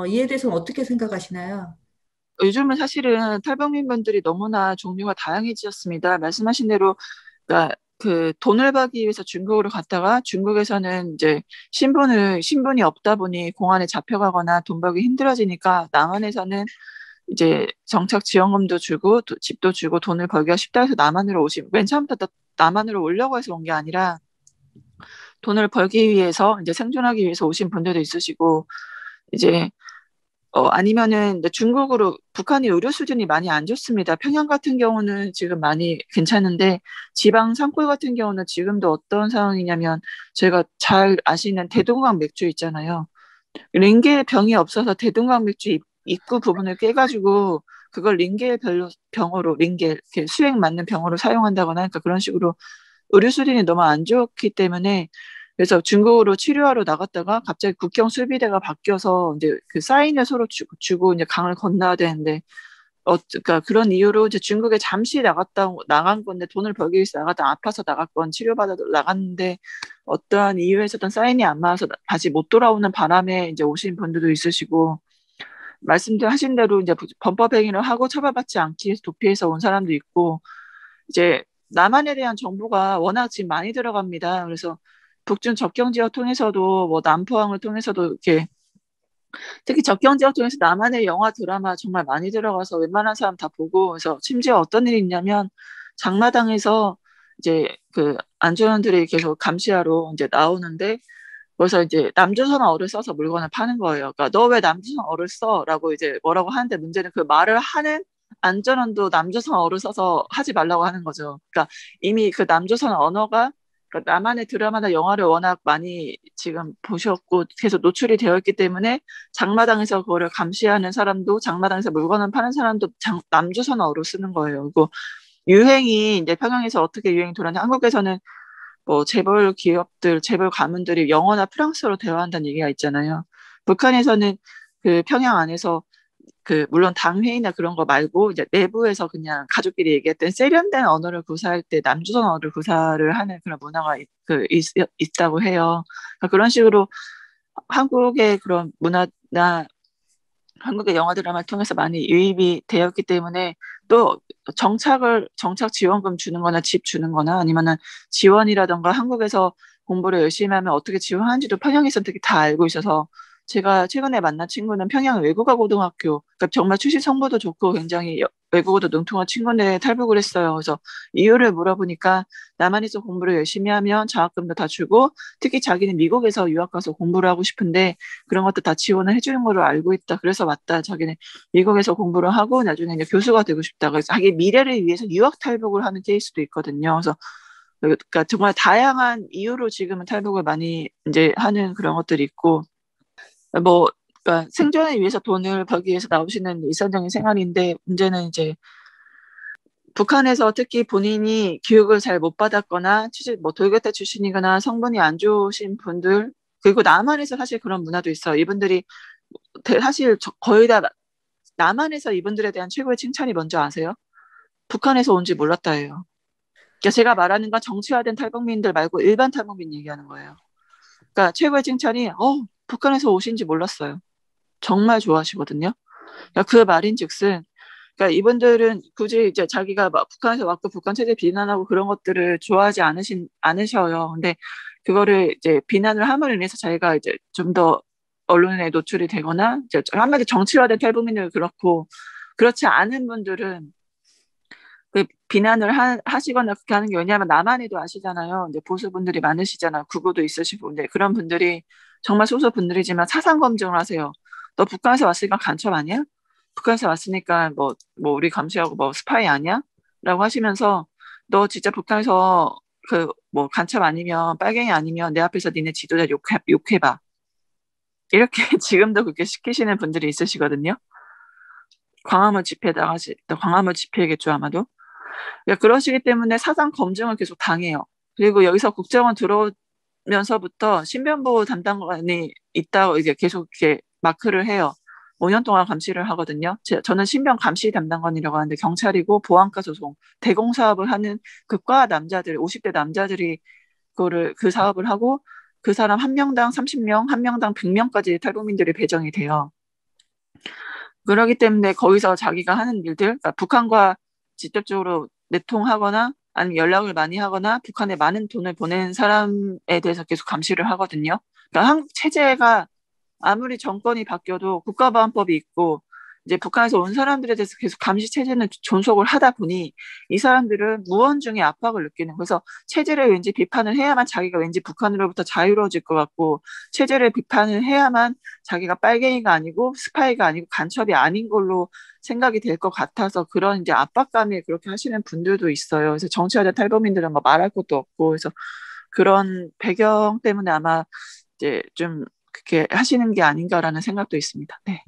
이에 대해서는 어떻게 생각하시나요? 요즘은 사실은 탈북민분들이 너무나 종류가 다양해지셨습니다. 말씀하신 대로 그러니까 그 돈을 벌기 위해서 중국으로 갔다가 중국에서는 이제 신분이 없다 보니 공안에 잡혀가거나 돈 벌기 힘들어지니까 남한에서는 이제 정착 지원금도 주고 집도 주고 돈을 벌기가 쉽다 해서 남한으로 맨 처음부터 남한으로 오려고 해서 온 게 아니라 돈을 벌기 위해서 이제 생존하기 위해서 오신 분들도 있으시고 이제 아니면은 중국으로 북한이 의료 수준이 많이 안 좋습니다. 평양 같은 경우는 지금 많이 괜찮은데 지방 산골 같은 경우는 지금도 어떤 상황이냐면 제가 잘 아시는 대동강 맥주 있잖아요. 링겔 병이 없어서 대동강 맥주 입구 부분을 깨가지고 그걸 링겔 병으로 수액 맞는 병으로 사용한다거나 그러니까 그런 식으로 의료 수준이 너무 안 좋기 때문에 그래서 중국으로 치료하러 나갔다가 갑자기 국경 수비대가 바뀌어서 이제 그 사인을 서로 주고 이제 강을 건너야 되는데 그러니까 그런 이유로 이제 중국에 잠시 나간 건데 돈을 벌기 위해서 나갔다 아파서 나갔건 치료받아 나갔는데 어떠한 이유에서든 사인이 안 맞아서 다시 못 돌아오는 바람에 이제 오신 분들도 있으시고 말씀하신 대로 이제 범법 행위를 하고 처벌받지 않기 위해서 도피해서 온 사람도 있고 이제 남한에 대한 정보가 워낙 지금 많이 들어갑니다. 그래서 북중 접경 지역 통해서도 뭐 남포항을 통해서도 이렇게 특히 접경 지역 통해서 남한의 영화 드라마 정말 많이 들어가서 웬만한 사람 다 보고 그래서 심지어 어떤 일이 있냐면 장마당에서 이제 그 안전원들이 계속 감시하러 이제 나오는데 그래서 이제 남조선어를 써서 물건을 파는 거예요. 그러니까 너 왜 남조선어를 써?라고 이제 뭐라고 하는데 문제는 그 말을 하는 안전원도 남조선어를 써서 하지 말라고 하는 거죠. 그러니까 이미 그 남조선 언어가 그러니까 남한의 드라마나 영화를 워낙 많이 지금 보셨고 계속 노출이 되어 있기 때문에 장마당에서 그거를 감시하는 사람도 장마당에서 물건을 파는 사람도 남조선어로 쓰는 거예요. 그리고 유행이 이제 평양에서 어떻게 유행이 돌았냐 한국에서는 뭐 재벌 기업들, 재벌 가문들이 영어나 프랑스어로 대화한다는 얘기가 있잖아요. 북한에서는 그 평양 안에서 그 물론 당 회의나 그런 거 말고 이제 내부에서 그냥 가족끼리 얘기했던 세련된 언어를 구사할 때 남조선 언어를 구사를 하는 그런 문화가 있다고 해요. 그러니까 그런 식으로 한국의 그런 문화나 한국의 영화 드라마를 통해서 많이 유입이 되었기 때문에 또 정착 지원금 주는 거나 집 주는 거나 아니면은 지원이라던가 한국에서 공부를 열심히 하면 어떻게 지원하는지도 평양에서는 되게 다 알고 있어서 제가 최근에 만난 친구는 평양 외국어 고등학교 그러니까 정말 출신 성부도 좋고 굉장히 외국어도 능통한 친구인데 탈북을 했어요. 그래서 이유를 물어보니까 남한에서 공부를 열심히 하면 장학금도 다 주고 특히 자기는 미국에서 유학 가서 공부를 하고 싶은데 그런 것도 다 지원을 해주는 걸로 알고 있다. 그래서 맞다. 자기는 미국에서 공부를 하고 나중에 이제 교수가 되고 싶다. 그래서 자기 미래를 위해서 유학 탈북을 하는 케이스도 있거든요. 그래서 그러니까 정말 다양한 이유로 지금은 탈북을 많이 이제 하는 그런 것들이 있고 뭐 그러니까 생존을 위해서 돈을 벌기 위해서 나오시는 일상적인 생활인데 문제는 이제 북한에서 특히 본인이 교육을 잘 못 받았거나 뭐 돌격대 출신이거나 성분이 안 좋으신 분들 그리고 남한에서 사실 그런 문화도 있어요. 이분들이 사실 거의 다 남한에서 이분들에 대한 최고의 칭찬이 뭔지 아세요? 북한에서 온지 몰랐다예요. 그러니까 제가 말하는 건 정치화된 탈북민들 말고 일반 탈북민 얘기하는 거예요. 그러니까 최고의 칭찬이 북한에서 오신지 몰랐어요. 정말 좋아하시거든요. 그러니까 그 말인즉슨 그러니까 이분들은 굳이 이제 자기가 막 북한에서 왔고 북한 체제 비난하고 그런 것들을 좋아하지 않으셔요. 근데 그거를 이제 비난을 함으로 인해서 자기가 이제 좀 더 언론에 노출이 되거나 이제 한마디 정치화된 탈북민들 그렇고 그렇지 않은 분들은 그 비난을 하시거나 그렇게 하는 게 왜냐하면 남한에도 아시잖아요. 이제 보수분들이 많으시잖아요. 국어도 있으시고 근데 그런 분들이 정말 소수 분들이지만 사상 검증을 하세요. 너 북한에서 왔으니까 간첩 아니야? 북한에서 왔으니까 뭐 우리 감시하고 뭐 스파이 아니야? 라고 하시면서 너 진짜 북한에서 그 뭐 간첩 아니면 빨갱이 아니면 내 앞에서 니네 지도자 욕해봐. 이렇게 지금도 그렇게 시키시는 분들이 있으시거든요. 광화문 집회겠죠 아마도. 그러니까 그러시기 때문에 사상 검증을 계속 당해요. 그리고 여기서 국정원 들어오면서부터 신변보호 담당관이 있다고 이제 계속 이렇게 마크를 해요. 5년 동안 감시를 하거든요. 저는 신변 감시 담당관이라고 하는데 경찰이고 보안과 소송, 대공사업을 하는 극과 남자들, 50대 남자들이 그 사업을 하고 그 사람 한 명당 30명, 한 명당 100명까지 탈북민들이 배정이 돼요. 그렇기 때문에 거기서 자기가 하는 일들, 그러니까 북한과 직접적으로 내통하거나 아니면 연락을 많이 하거나 북한에 많은 돈을 보낸 사람에 대해서 계속 감시를 하거든요. 그러니까 한국 체제가 아무리 정권이 바뀌어도 국가보안법이 있고 이제 북한에서 온 사람들에 대해서 계속 감시 체제는 존속을 하다 보니 이 사람들은 무언중에 압박을 느끼는 그래서 체제를 왠지 비판을 해야만 자기가 왠지 북한으로부터 자유로워질 것 같고 체제를 비판을 해야만 자기가 빨갱이가 아니고 스파이가 아니고 간첩이 아닌 걸로 생각이 될 것 같아서 그런 이제 압박감에 그렇게 하시는 분들도 있어요. 그래서 정치화된 탈북민들은 뭐 말할 것도 없고 그래서 그런 배경 때문에 아마 이제 좀 그렇게 하시는 게 아닌가라는 생각도 있습니다. 네.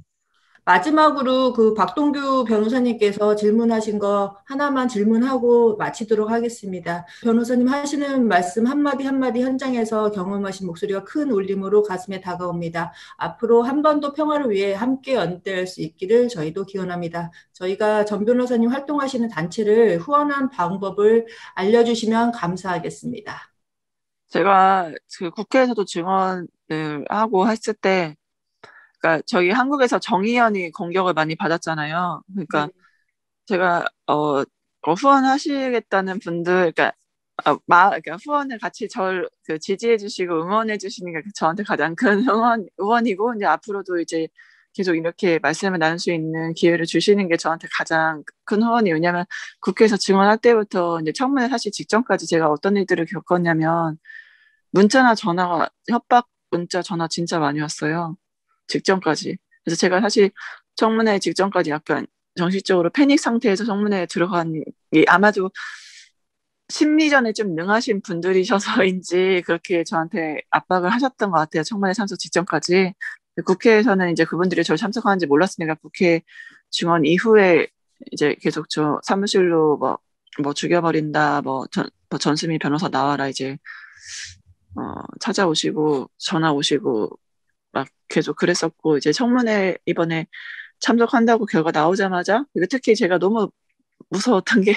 마지막으로 그 박동규 변호사님께서 질문하신 거 하나만 질문하고 마치도록 하겠습니다. 변호사님 하시는 말씀 한마디 한마디 현장에서 경험하신 목소리가 큰 울림으로 가슴에 다가옵니다. 앞으로 한반도 평화를 위해 함께 연대할 수 있기를 저희도 기원합니다. 저희가 전 변호사님 활동하시는 단체를 후원한 방법을 알려주시면 감사하겠습니다. 제가 그 국회에서도 증언을 하고 했을 때 그러니까 저희 한국에서 정의연이 공격을 많이 받았잖아요. 그러니까 제가 후원하시겠다는 분들, 그러니까 후원을 같이 저를 지지해주시고 응원해주시는 게 저한테 가장 큰 응원이고 이제 앞으로도 이제 계속 이렇게 말씀을 나눌 수 있는 기회를 주시는 게 저한테 가장 큰 후원이에요. 왜냐하면 국회에서 증언할 때부터 이제 청문회 사실 직전까지 제가 어떤 일들을 겪었냐면 문자나 전화가 협박 문자 전화 진짜 많이 왔어요. 직전까지. 그래서 제가 사실 청문회 직전까지 약간 정신적으로 패닉 상태에서 청문회에 들어간 게 아마도 심리전에 좀 능하신 분들이셔서인지 그렇게 저한테 압박을 하셨던 것 같아요. 청문회 참석 직전까지. 국회에서는 이제 그분들이 저를 참석하는지 몰랐으니까 국회 증언 이후에 이제 계속 저 사무실로 뭐 죽여버린다, 전수미 변호사 나와라 이제 찾아오시고 전화 오시고 막 계속 그랬었고 이제 청문회 이번에 참석한다고 결과 나오자마자 특히 제가 너무 무서웠던 게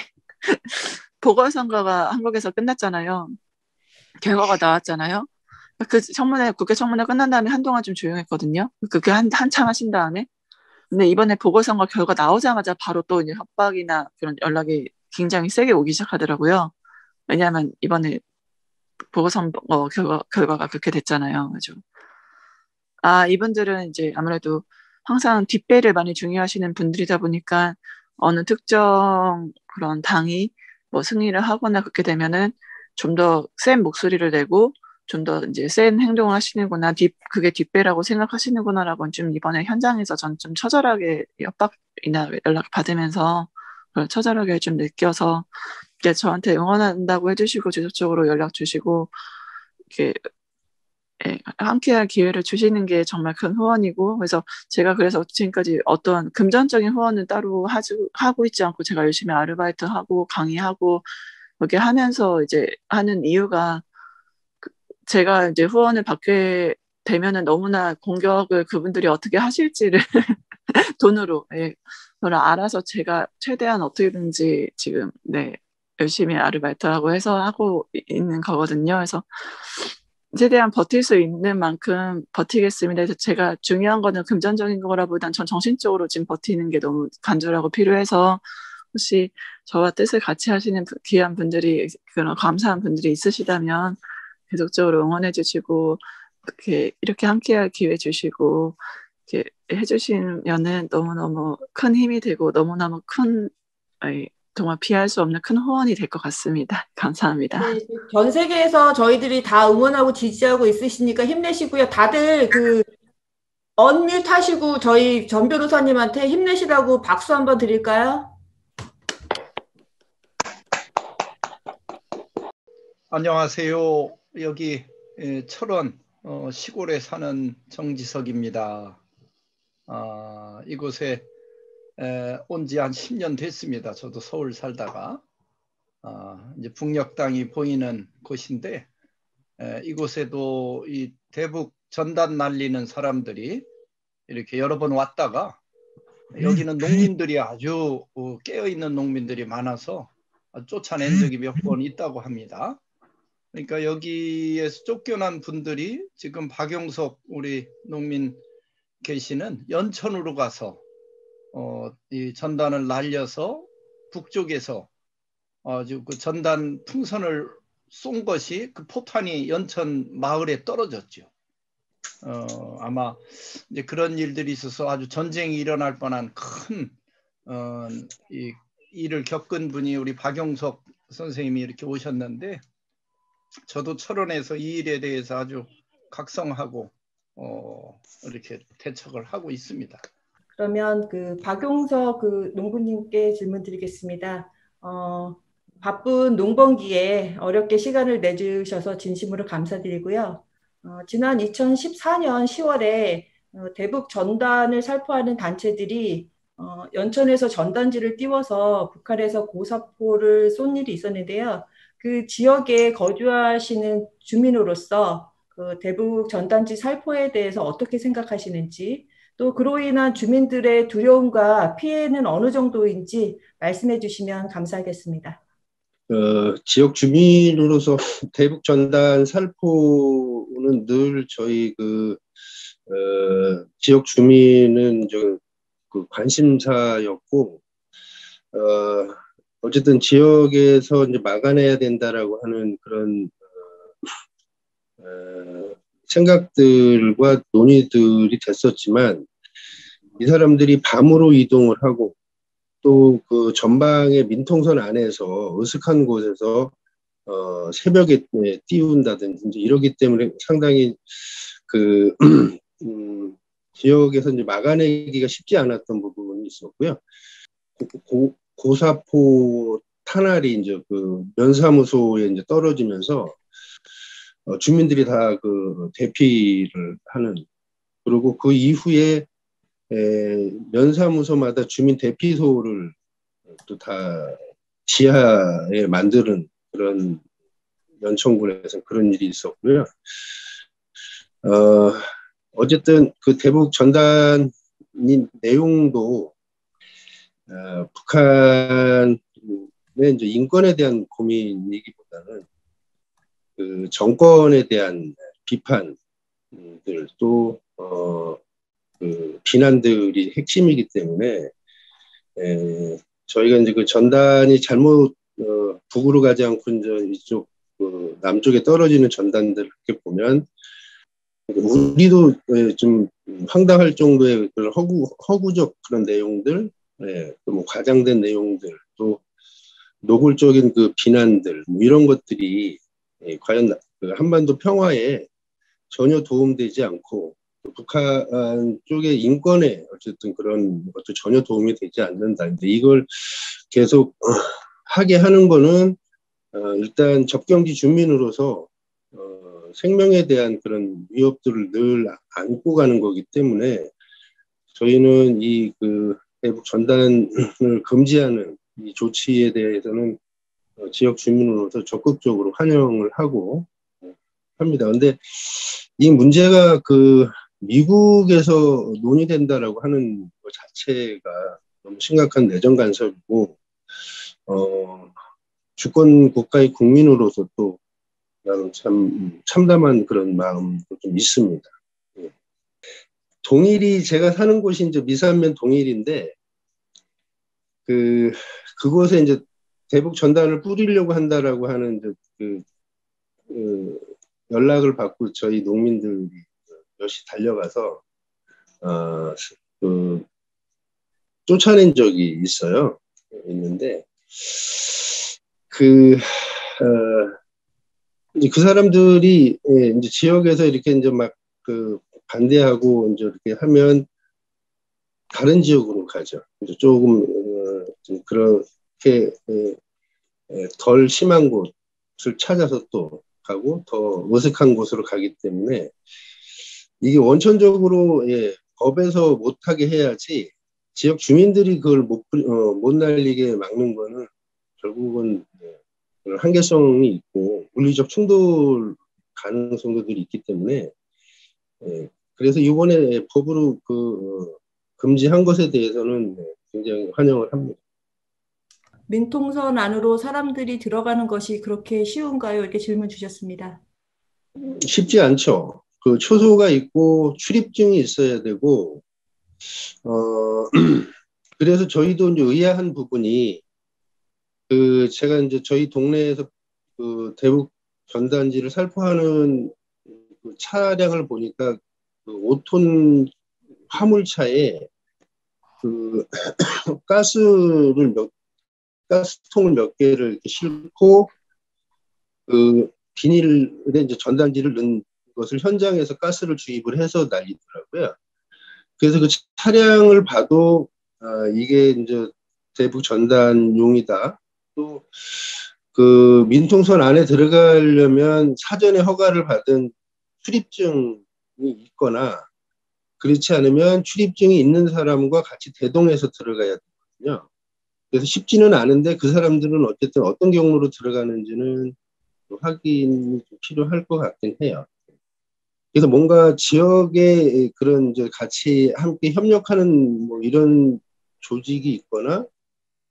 보궐선거가 한국에서 끝났잖아요. 결과가 나왔잖아요. 국회 청문회 끝난 다음에 한동안 좀 조용했거든요. 그게 한참 하신 다음에. 근데 이번에 보궐선거 결과 나오자마자 바로 또 이제 협박이나 그런 연락이 굉장히 세게 오기 시작하더라고요. 왜냐하면 이번에 보궐선거 결과가 그렇게 됐잖아요. 그죠? 이분들은 이제 아무래도 항상 뒷배를 많이 중요하시는 분들이다 보니까 어느 특정 그런 당이 뭐 승리를 하거나 그렇게 되면은 좀 더 센 목소리를 내고 좀 더 이제 센 행동을 하시는구나, 그게 뒷배라고 생각하시는구나라고 좀 이번에 현장에서 전 좀 처절하게 협박이나 연락 받으면서 그걸 처절하게 좀 느껴서 이렇게 저한테 응원한다고 해주시고 지속적으로 연락 주시고 이렇게 함께할 기회를 주시는 게 정말 큰 후원이고, 그래서 제가 그래서 지금까지 어떤 금전적인 후원은 따로 하고 있지 않고 제가 열심히 아르바이트하고 강의하고 이렇게 하면서 이제 하는 이유가 제가 이제 후원을 받게 되면은 너무나 공격을 그분들이 어떻게 하실지를 돈으로 그걸 알아서 제가 최대한 어떻게든지 지금 열심히 아르바이트하고 해서 하고 있는 거거든요. 그래서 최대한 버틸 수 있는 만큼 버티겠습니다. 그래서 제가 중요한 거는 금전적인 거라보단 전 정신적으로 지금 버티는 게 너무 간절하고 필요해서 혹시 저와 뜻을 같이 하시는 귀한 분들이, 그런 감사한 분들이 있으시다면 계속적으로 응원해 주시고 이렇게 함께할 기회 주시고 이렇게 해주시면은 너무너무 큰 힘이 되고 너무너무 큰 정말 피할 수 없는 큰 후원이 될 것 같습니다. 감사합니다. 네, 전 세계에서 저희들이 다 응원하고 지지하고 있으시니까 힘내시고요. 다들 언뮤트 하시고 저희 전 변호사님한테 힘내시라고 박수 한번 드릴까요? 안녕하세요. 여기 철원 시골에 사는 정지석입니다. 이곳에 온 지 한 10년 됐습니다. 저도 서울 살다가 이제 북녘땅이 보이는 곳인데, 이곳에도 이 대북 전단 날리는 사람들이 이렇게 여러 번 왔다가, 여기는 농민들이 아주 깨어있는 농민들이 많아서 쫓아낸 적이 몇 번 있다고 합니다. 그러니까 여기에서 쫓겨난 분들이 지금 박용석 우리 농민 계시는 연천으로 가서 이 전단을 날려서 북쪽에서 그 전단 풍선을 쏜 것이, 그 포탄이 연천 마을에 떨어졌죠. 아마 이제 그런 일들이 있어서 아주 전쟁이 일어날 뻔한 큰 이 일을 겪은 분이 우리 박용석 선생님이 이렇게 오셨는데, 저도 철원에서 이 일에 대해서 아주 각성하고 이렇게 대처를 하고 있습니다. 그러면 박용석 농부님께 질문 드리겠습니다. 바쁜 농번기에 어렵게 시간을 내주셔서 진심으로 감사드리고요. 지난 2014년 10월에 대북 전단을 살포하는 단체들이 연천에서 전단지를 띄워서 북한에서 고사포를 쏜 일이 있었는데요. 그 지역에 거주하시는 주민으로서 대북 전단지 살포에 대해서 어떻게 생각하시는지, 또 그로 인한 주민들의 두려움과 피해는 어느 정도인지 말씀해 주시면 감사하겠습니다. 지역 주민으로서 대북 전단 살포는 늘 저희 지역 주민은 관심사였고, 어쨌든 지역에서 이제 막아내야 된다라고 하는 그런 생각들과 논의들이 됐었지만, 이 사람들이 밤으로 이동을 하고 또 그 전방의 민통선 안에서 으슥한 곳에서 새벽에 띄운다든지 이제 이러기 때문에 상당히 지역에서 이제 막아내기가 쉽지 않았던 부분이 있었고요. 고사포 탄알이 이제 면사무소에 이제 떨어지면서 주민들이 다 대피를 하는, 그리고 그 이후에 면사무소마다 주민 대피소를 또 다 지하에 만드는 그런 연천군에서 그런 일이 있었고요. 어쨌든 그 대북 전단 내용도 북한의 이제 인권에 대한 고민이기보다는 그 정권에 대한 비판들, 또 비난들이 핵심이기 때문에 저희가 이제 그 전단이 잘못 북으로 가지 않고 이제 이쪽 남쪽에 떨어지는 전단들을 이렇게 보면 우리도 좀 황당할 정도의 그런 허구적 그런 내용들, 예, 또뭐 과장된 내용들, 또 노골적인 그 비난들, 뭐 이런 것들이 예, 과연 그 한반도 평화에 전혀 도움되지 않고 또 북한 쪽의 인권에 어쨌든 그런 것도 전혀 도움이 되지 않는다. 근데 이걸 계속 하게 하는 거는 일단 접경지 주민으로서 생명에 대한 그런 위협들을 늘 안고 가는 거기 때문에 저희는 이 그 대북 전단을 금지하는 이 조치에 대해서는 지역 주민으로서 적극적으로 환영을 하고 합니다. 근데 이 문제가 그 미국에서 논의된다라고 하는 것 자체가 너무 심각한 내정 간섭이고, 주권 국가의 국민으로서 또 나는 참 참담한 그런 마음도 좀 있습니다. 예. 동일이 제가 사는 곳이 이제 미산면 동일인데 그곳에 이제 대북 전단을 뿌리려고 한다라고 하는 이제 그 연락을 받고 저희 농민들이 몇이 달려가서 그 쫓아낸 적이 있는데 이제 그 사람들이 이제 지역에서 이렇게 이제 막 반대하고 이제 이렇게 하면 다른 지역으로 가죠. 이제 조금 좀 그렇게 덜 심한 곳을 찾아서 또 가고 더 어색한 곳으로 가기 때문에 이게 원천적으로 법에서 못하게 해야지 지역 주민들이 그걸 못 날리게 막는 거는 결국은 한계성이 있고 물리적 충돌 가능성들이 있기 때문에 그래서 이번에 법으로 금지한 것에 대해서는 굉장히 환영을 합니다. 민통선 안으로 사람들이 들어가는 것이 그렇게 쉬운가요? 이렇게 질문 주셨습니다. 쉽지 않죠. 그 초소가 있고 출입증이 있어야 되고 그래서 저희도 이제 의아한 부분이 제가 이제 저희 동네에서 그 대북 전단지를 살포하는 그 차량을 보니까 그 5톤 화물차에 그 가스통을 몇 개를 이렇게 싣고 그 비닐에 이제 전단지를 넣은 것을 현장에서 가스를 주입을 해서 날리더라고요. 그래서 그 차량을 봐도 이게 이제 대북 전단용이다. 또 그 민통선 안에 들어가려면 사전에 허가를 받은 출입증이 있거나 그렇지 않으면 출입증이 있는 사람과 같이 대동해서 들어가야 되거든요. 그래서 쉽지는 않은데 그 사람들은 어쨌든 어떤 경로로 들어가는지는 확인이 필요할 것 같긴 해요. 그래서 뭔가 지역에 그런 이제 같이 함께 협력하는 뭐 이런 조직이 있거나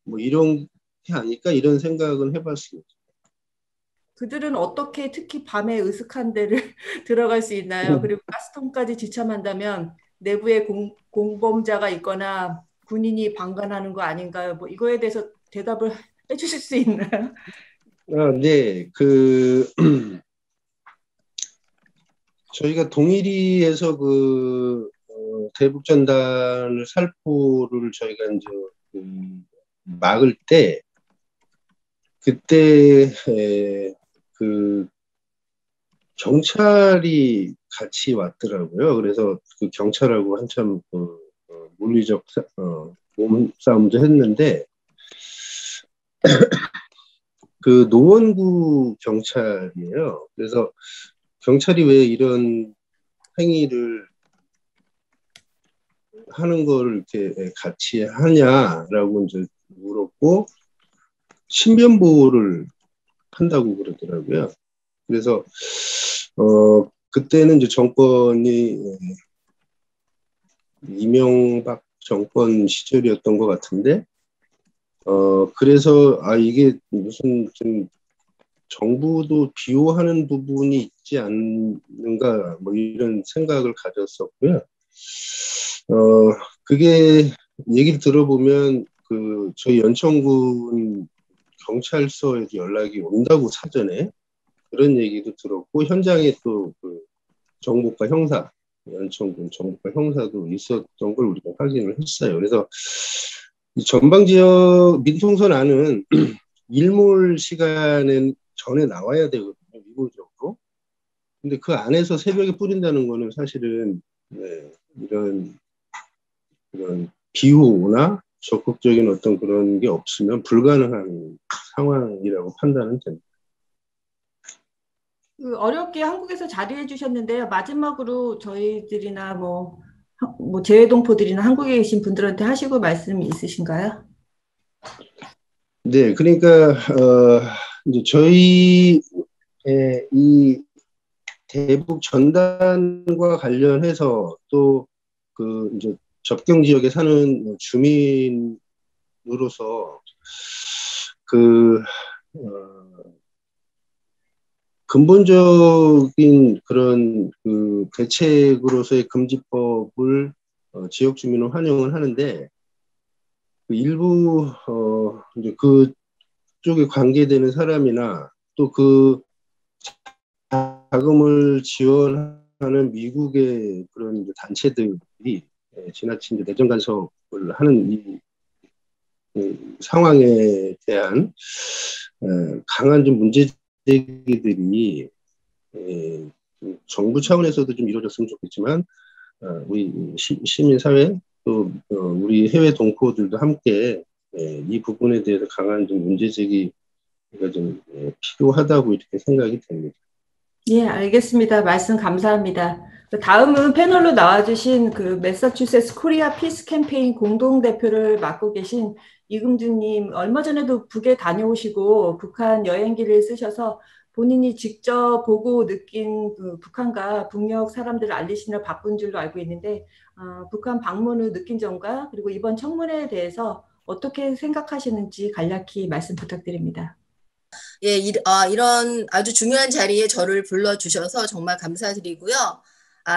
뭐 이런 게 아닐까 이런 생각은 해봤습니다. 그들은 어떻게 특히 밤에 으슥한 데를 들어갈 수 있나요? 그리고 가스통까지 지참한다면 내부에 공범자가 있거나 군인이 방관하는 거 아닌가요? 뭐 이거에 대해서 대답을 해주실 수 있나요? 네, 저희가 동일이에서 대북 전단을 살포를 저희가 이제 막을 때 그때 경찰이 같이 왔더라고요. 그래서 그 경찰하고 한참 물리적 몸싸움도 했는데 그 노원구 경찰이에요. 그래서 경찰이 왜 이런 행위를 하는 걸 이렇게 같이 하냐라고 이제 물었고 신변 보호를 한다고 그러더라고요. 그래서 그때는 이제 정권이 이명박 정권 시절이었던 것 같은데 그래서 이게 무슨 좀 정부도 비호하는 부분이 있지 않는가 뭐 이런 생각을 가졌었고요. 그게 얘기를 들어보면 저희 연천군 경찰서에 연락이 온다고 사전에 그런 얘기도 들었고 현장에 또 정보과 형사 연천군 정보과 형사도 있었던 걸 우리가 확인을 했어요. 그래서 이 전방 지역 민통선 안은 일몰 시간은 전에 나와야 되거든요, 일몰적으로. 근데 그 안에서 새벽에 뿌린다는 거는 사실은 이런 기후나 적극적인 어떤 그런 게 없으면 불가능한 상황이라고 판단은 됩니다. 어렵게 한국에서 자리해 주셨는데요. 마지막으로 저희들이나 뭐 재외동포들이나 한국에 계신 분들한테 하시고 말씀이 있으신가요? 네, 그러니까 이제 저희 이 대북 전단과 관련해서 또 그 이제 접경 지역에 사는 주민으로서 그 근본적인 그런 그 대책으로서의 금지법을 지역 주민은 환영을 하는데 그 일부 이제 그쪽에 관계되는 사람이나 또 그 자금을 지원하는 미국의 그런 단체들이 지나친 내정 간섭을 하는 이 상황에 대한 강한 좀 문제 제기들이 정부 차원에서도 좀 이루어졌으면 좋겠지만 우리 시민사회 또 우리 해외 동포들도 함께 이 부분에 대해서 강한 좀 문제 제기가 좀 필요하다고 이렇게 생각이 됩니다. 예, 알겠습니다. 말씀 감사합니다. 다음은 패널로 나와주신 그 매사추세츠 코리아 피스 캠페인 공동대표를 맡고 계신 이금주님, 얼마 전에도 북에 다녀오시고 북한 여행기를 쓰셔서 본인이 직접 보고 느낀 그 북한과 북녘 사람들을 알리시느라 바쁜 줄로 알고 있는데 북한 방문 후 느낀 점과 그리고 이번 청문회에 대해서 어떻게 생각하시는지 간략히 말씀 부탁드립니다. 예, 이런 아주 중요한 자리에 저를 불러주셔서 정말 감사드리고요.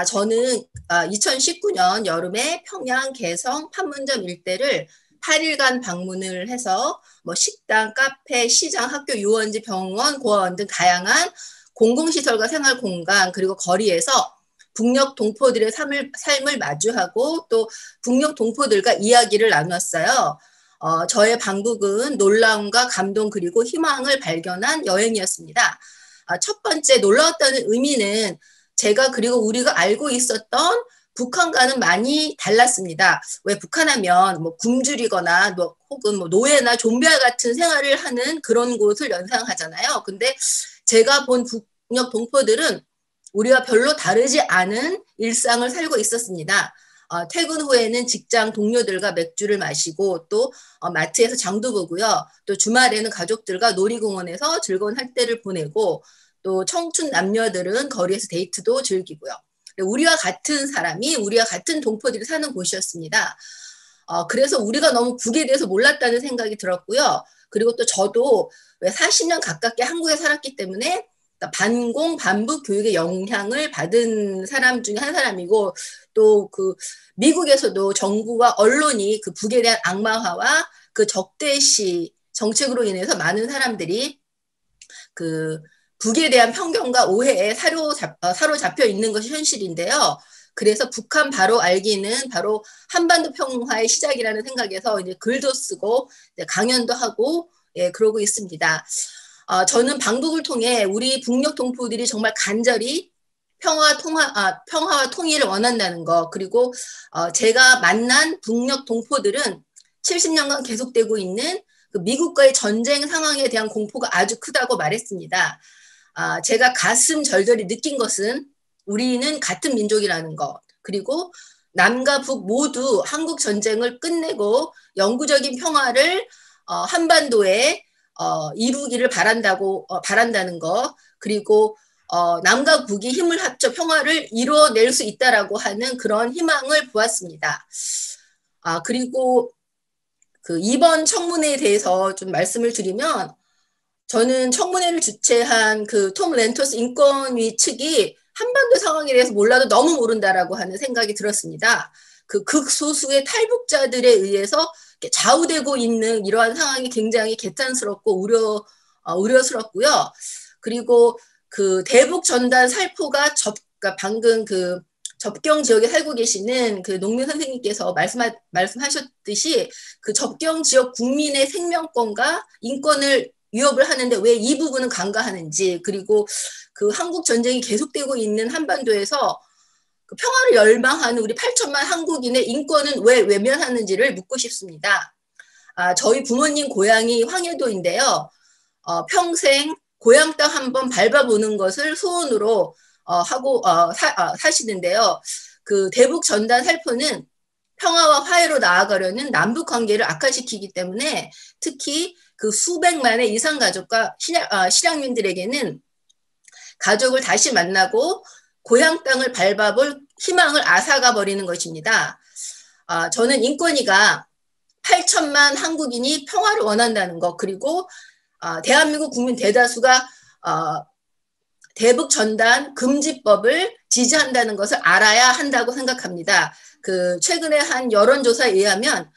저는 2019년 여름에 평양, 개성, 판문점 일대를 8일간 방문을 해서 뭐 식당, 카페, 시장, 학교, 유원지, 병원, 고아원 등 다양한 공공시설과 생활공간 그리고 거리에서 북녘 동포들의 삶을 마주하고 또 북녘 동포들과 이야기를 나눴어요. 저의 방북은 놀라움과 감동 그리고 희망을 발견한 여행이었습니다. 첫 번째 놀라웠다는 의미는 제가 그리고 우리가 알고 있었던 북한과는 많이 달랐습니다. 왜 북한하면 뭐 굶주리거나 혹은 뭐 노예나 좀비와 같은 생활을 하는 그런 곳을 연상하잖아요. 근데 제가 본 북녘 동포들은 우리와 별로 다르지 않은 일상을 살고 있었습니다. 퇴근 후에는 직장 동료들과 맥주를 마시고 또 마트에서 장도 보고요. 또 주말에는 가족들과 놀이공원에서 즐거운 할때를 보내고 또 청춘 남녀들은 거리에서 데이트도 즐기고요. 우리와 같은 사람이 우리와 같은 동포들이 사는 곳이었습니다. 그래서 우리가 너무 북에 대해서 몰랐다는 생각이 들었고요. 그리고 또 저도 40년 가깝게 한국에 살았기 때문에 반공, 반북 교육의 영향을 받은 사람 중에 한 사람이고 또 그 미국에서도 정부와 언론이 그 북에 대한 악마화와 그 적대시 정책으로 인해서 많은 사람들이 그 북에 대한 편견과 오해에 사로잡혀 있는 것이 현실인데요. 그래서 북한 바로 알기는 바로 한반도 평화의 시작이라는 생각에서 이제 글도 쓰고 이제 강연도 하고 그러고 있습니다. 저는 방북을 통해 우리 북녘 동포들이 정말 간절히 평화와 통일을 원한다는 것 그리고 제가 만난 북녘 동포들은 70년간 계속되고 있는 그 미국과의 전쟁 상황에 대한 공포가 아주 크다고 말했습니다. 제가 가슴 절절히 느낀 것은 우리는 같은 민족이라는 것 그리고 남과 북 모두 한국 전쟁을 끝내고 영구적인 평화를 한반도에 이루기를 바란다는 것 그리고 남과 북이 힘을 합쳐 평화를 이뤄낼 수 있다라고 하는 그런 희망을 보았습니다. 그리고 그 이번 청문회에 대해서 좀 말씀을 드리면 저는 청문회를 주최한 그 톰 렌토스 인권위 측이 한반도 상황에 대해서 몰라도 너무 모른다라고 하는 생각이 들었습니다. 그 극소수의 탈북자들에 의해서 좌우되고 있는 이러한 상황이 굉장히 개탄스럽고 우려스럽고요. 그리고 그 대북 전단 살포가 그러니까 방금 그 접경 지역에 살고 계시는 그 노무현 선생님께서 말씀하셨듯이 그 접경 지역 국민의 생명권과 인권을 위협을 하는데 왜 이 부분은 간과하는지, 그리고 그 한국 전쟁이 계속되고 있는 한반도에서 그 평화를 열망하는 우리 8천만 한국인의 인권은 왜 외면하는지를 묻고 싶습니다. 저희 부모님 고향이 황해도인데요. 평생 고향 땅 한번 밟아보는 것을 소원으로 하고 사시는데요. 그 대북 전단 살포는 평화와 화해로 나아가려는 남북 관계를 악화시키기 때문에 특히 그 수백만의 이산 가족과 실향민들에게는 가족을 다시 만나고 고향 땅을 밟아볼 희망을 앗아가 버리는 것입니다. 저는 인권위가 8천만 한국인이 평화를 원한다는 것, 그리고 대한민국 국민 대다수가 대북 전단 금지법을 지지한다는 것을 알아야 한다고 생각합니다. 그 최근에 한 여론조사에 의하면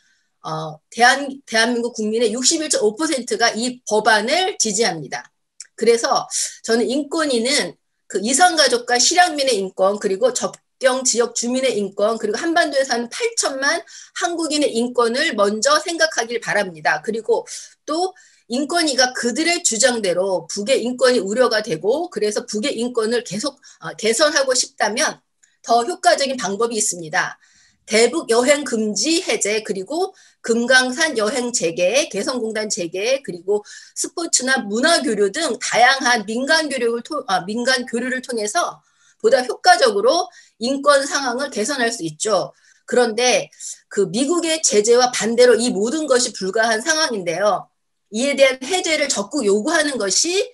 대한민국 국민의 61.5%가 이 법안을 지지합니다. 그래서 저는 인권위는 그 이산가족과 실향민의 인권, 그리고 접경 지역 주민의 인권, 그리고 한반도에 사는 8천만 한국인의 인권을 먼저 생각하길 바랍니다. 그리고 또 인권위가 그들의 주장대로 북의 인권이 우려가 되고 그래서 북의 인권을 계속 개선하고 싶다면 더 효과적인 방법이 있습니다. 대북 여행 금지 해제, 그리고 금강산 여행 재개, 개성공단 재개, 그리고 스포츠나 문화교류 등 다양한 민간 교류를 통해서 보다 효과적으로 인권 상황을 개선할 수 있죠. 그런데 그 미국의 제재와 반대로 이 모든 것이 불가한 상황인데요. 이에 대한 해제를 적극 요구하는 것이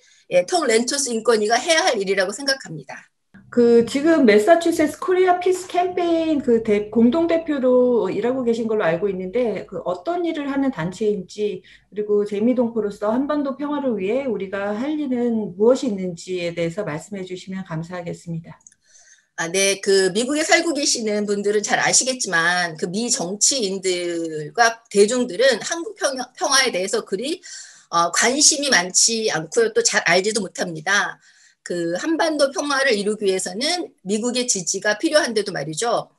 톰 렌토스 인권위가 해야 할 일이라고 생각합니다. 그 지금 매사추세츠 코리아 피스 캠페인 그 공동대표로 일하고 계신 걸로 알고 있는데 그 어떤 일을 하는 단체인지, 그리고 재미동포로서 한반도 평화를 위해 우리가 할 일은 무엇이 있는지에 대해서 말씀해 주시면 감사하겠습니다. 네, 그 미국에 살고 계시는 분들은 잘 아시겠지만 그 미 정치인들과 대중들은 한국 평화에 대해서 그리 관심이 많지 않고요. 또 잘 알지도 못합니다. 그 한반도 평화를 이루기 위해서는 미국의 지지가 필요한데도 말이죠.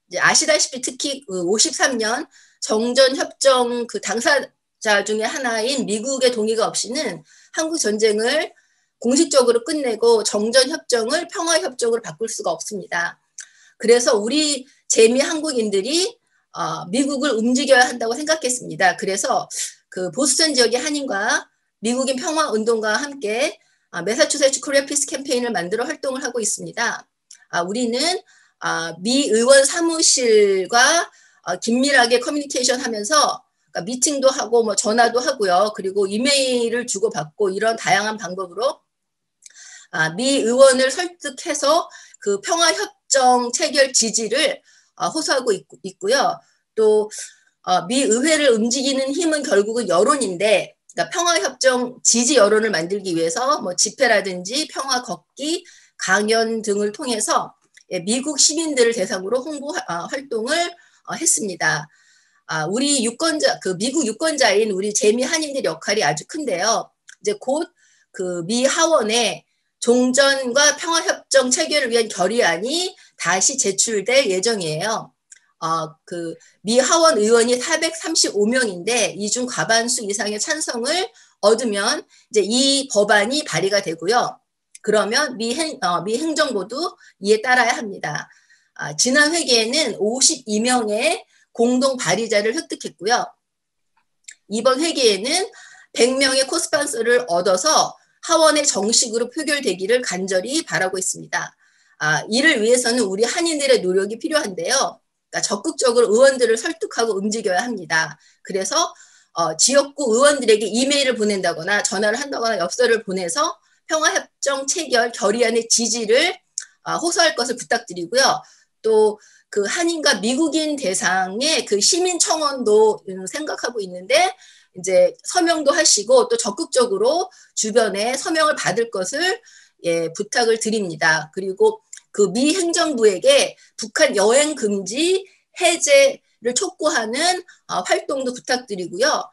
이제 아시다시피 특히 그 53년 정전협정 그 당사자 중에 하나인 미국의 동의가 없이는 한국 전쟁을 공식적으로 끝내고 정전협정을 평화협정으로 바꿀 수가 없습니다. 그래서 우리 재미 한국인들이 미국을 움직여야 한다고 생각했습니다. 그래서 그 보스턴 지역의 한인과 미국인 평화운동가와 함께 매사추세츠 코리아 피스 캠페인을 만들어 활동을 하고 있습니다. 우리는 미 의원 사무실과 긴밀하게 커뮤니케이션 하면서 미팅도 하고 뭐 전화도 하고요. 그리고 이메일을 주고받고 이런 다양한 방법으로 미 의원을 설득해서 그 평화협정 체결 지지를 호소하고 있고요. 또 미 의회를 움직이는 힘은 결국은 여론인데, 그러니까 평화협정 지지 여론을 만들기 위해서 뭐 집회라든지 평화 걷기, 강연 등을 통해서 미국 시민들을 대상으로 홍보 활동을 했습니다. 우리 유권자, 그 미국 유권자인 우리 재미 한인들 역할이 아주 큰데요. 이제 곧 그 미 하원에 종전과 평화협정 체결을 위한 결의안이 다시 제출될 예정이에요. 그 미 하원 의원이 435명인데 이 중 과반수 이상의 찬성을 얻으면 이제 이 법안이 발의가 되고요. 그러면 미 행정부도 이에 따라야 합니다. 지난 회기에는 52명의 공동 발의자를 획득했고요. 이번 회기에는 100명의 코스판서를 얻어서 하원에 정식으로 표결되기를 간절히 바라고 있습니다. 이를 위해서는 우리 한인들의 노력이 필요한데요. 그러니까 적극적으로 의원들을 설득하고 움직여야 합니다. 그래서 지역구 의원들에게 이메일을 보낸다거나 전화를 한다거나 엽서를 보내서 평화협정 체결 결의안의 지지를 호소할 것을 부탁드리고요. 또 그 한인과 미국인 대상의 그 시민청원도 생각하고 있는데 이제 서명도 하시고 또 적극적으로 주변에 서명을 받을 것을 부탁을 드립니다. 그리고 그 미 행정부에게 북한 여행 금지 해제를 촉구하는 활동도 부탁드리고요.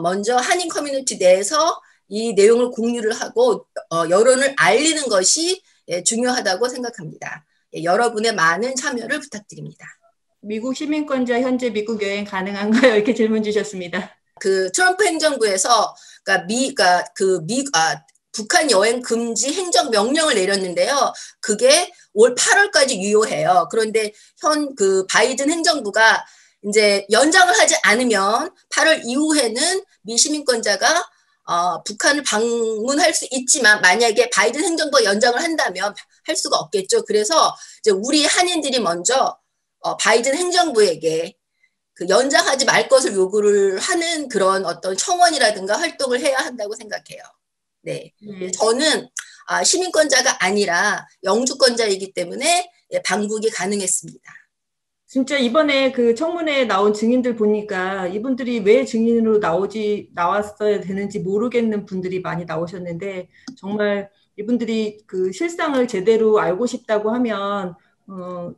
먼저 한인 커뮤니티 내에서 이 내용을 공유를 하고 여론을 알리는 것이 중요하다고 생각합니다. 여러분의 많은 참여를 부탁드립니다. 미국 시민권자 현재 미국 여행 가능한가요? 이렇게 질문 주셨습니다. 그 트럼프 행정부에서 북한 여행 금지 행정 명령을 내렸는데요. 그게 올 8월까지 유효해요. 그런데 그 바이든 행정부가 이제 연장을 하지 않으면 8월 이후에는 미 시민권자가 북한을 방문할 수 있지만 만약에 바이든 행정부가 연장을 한다면 할 수가 없겠죠. 그래서 이제 우리 한인들이 먼저 바이든 행정부에게 그 연장하지 말 것을 요구를 하는 그런 어떤 청원이라든가 활동을 해야 한다고 생각해요. 네, 저는 시민권자가 아니라 영주권자이기 때문에 방북이 가능했습니다. 진짜 이번에 그 청문회에 나온 증인들 보니까 이분들이 왜 증인으로 나왔어야 되는지 모르겠는 분들이 많이 나오셨는데 정말 이분들이 그 실상을 제대로 알고 싶다고 하면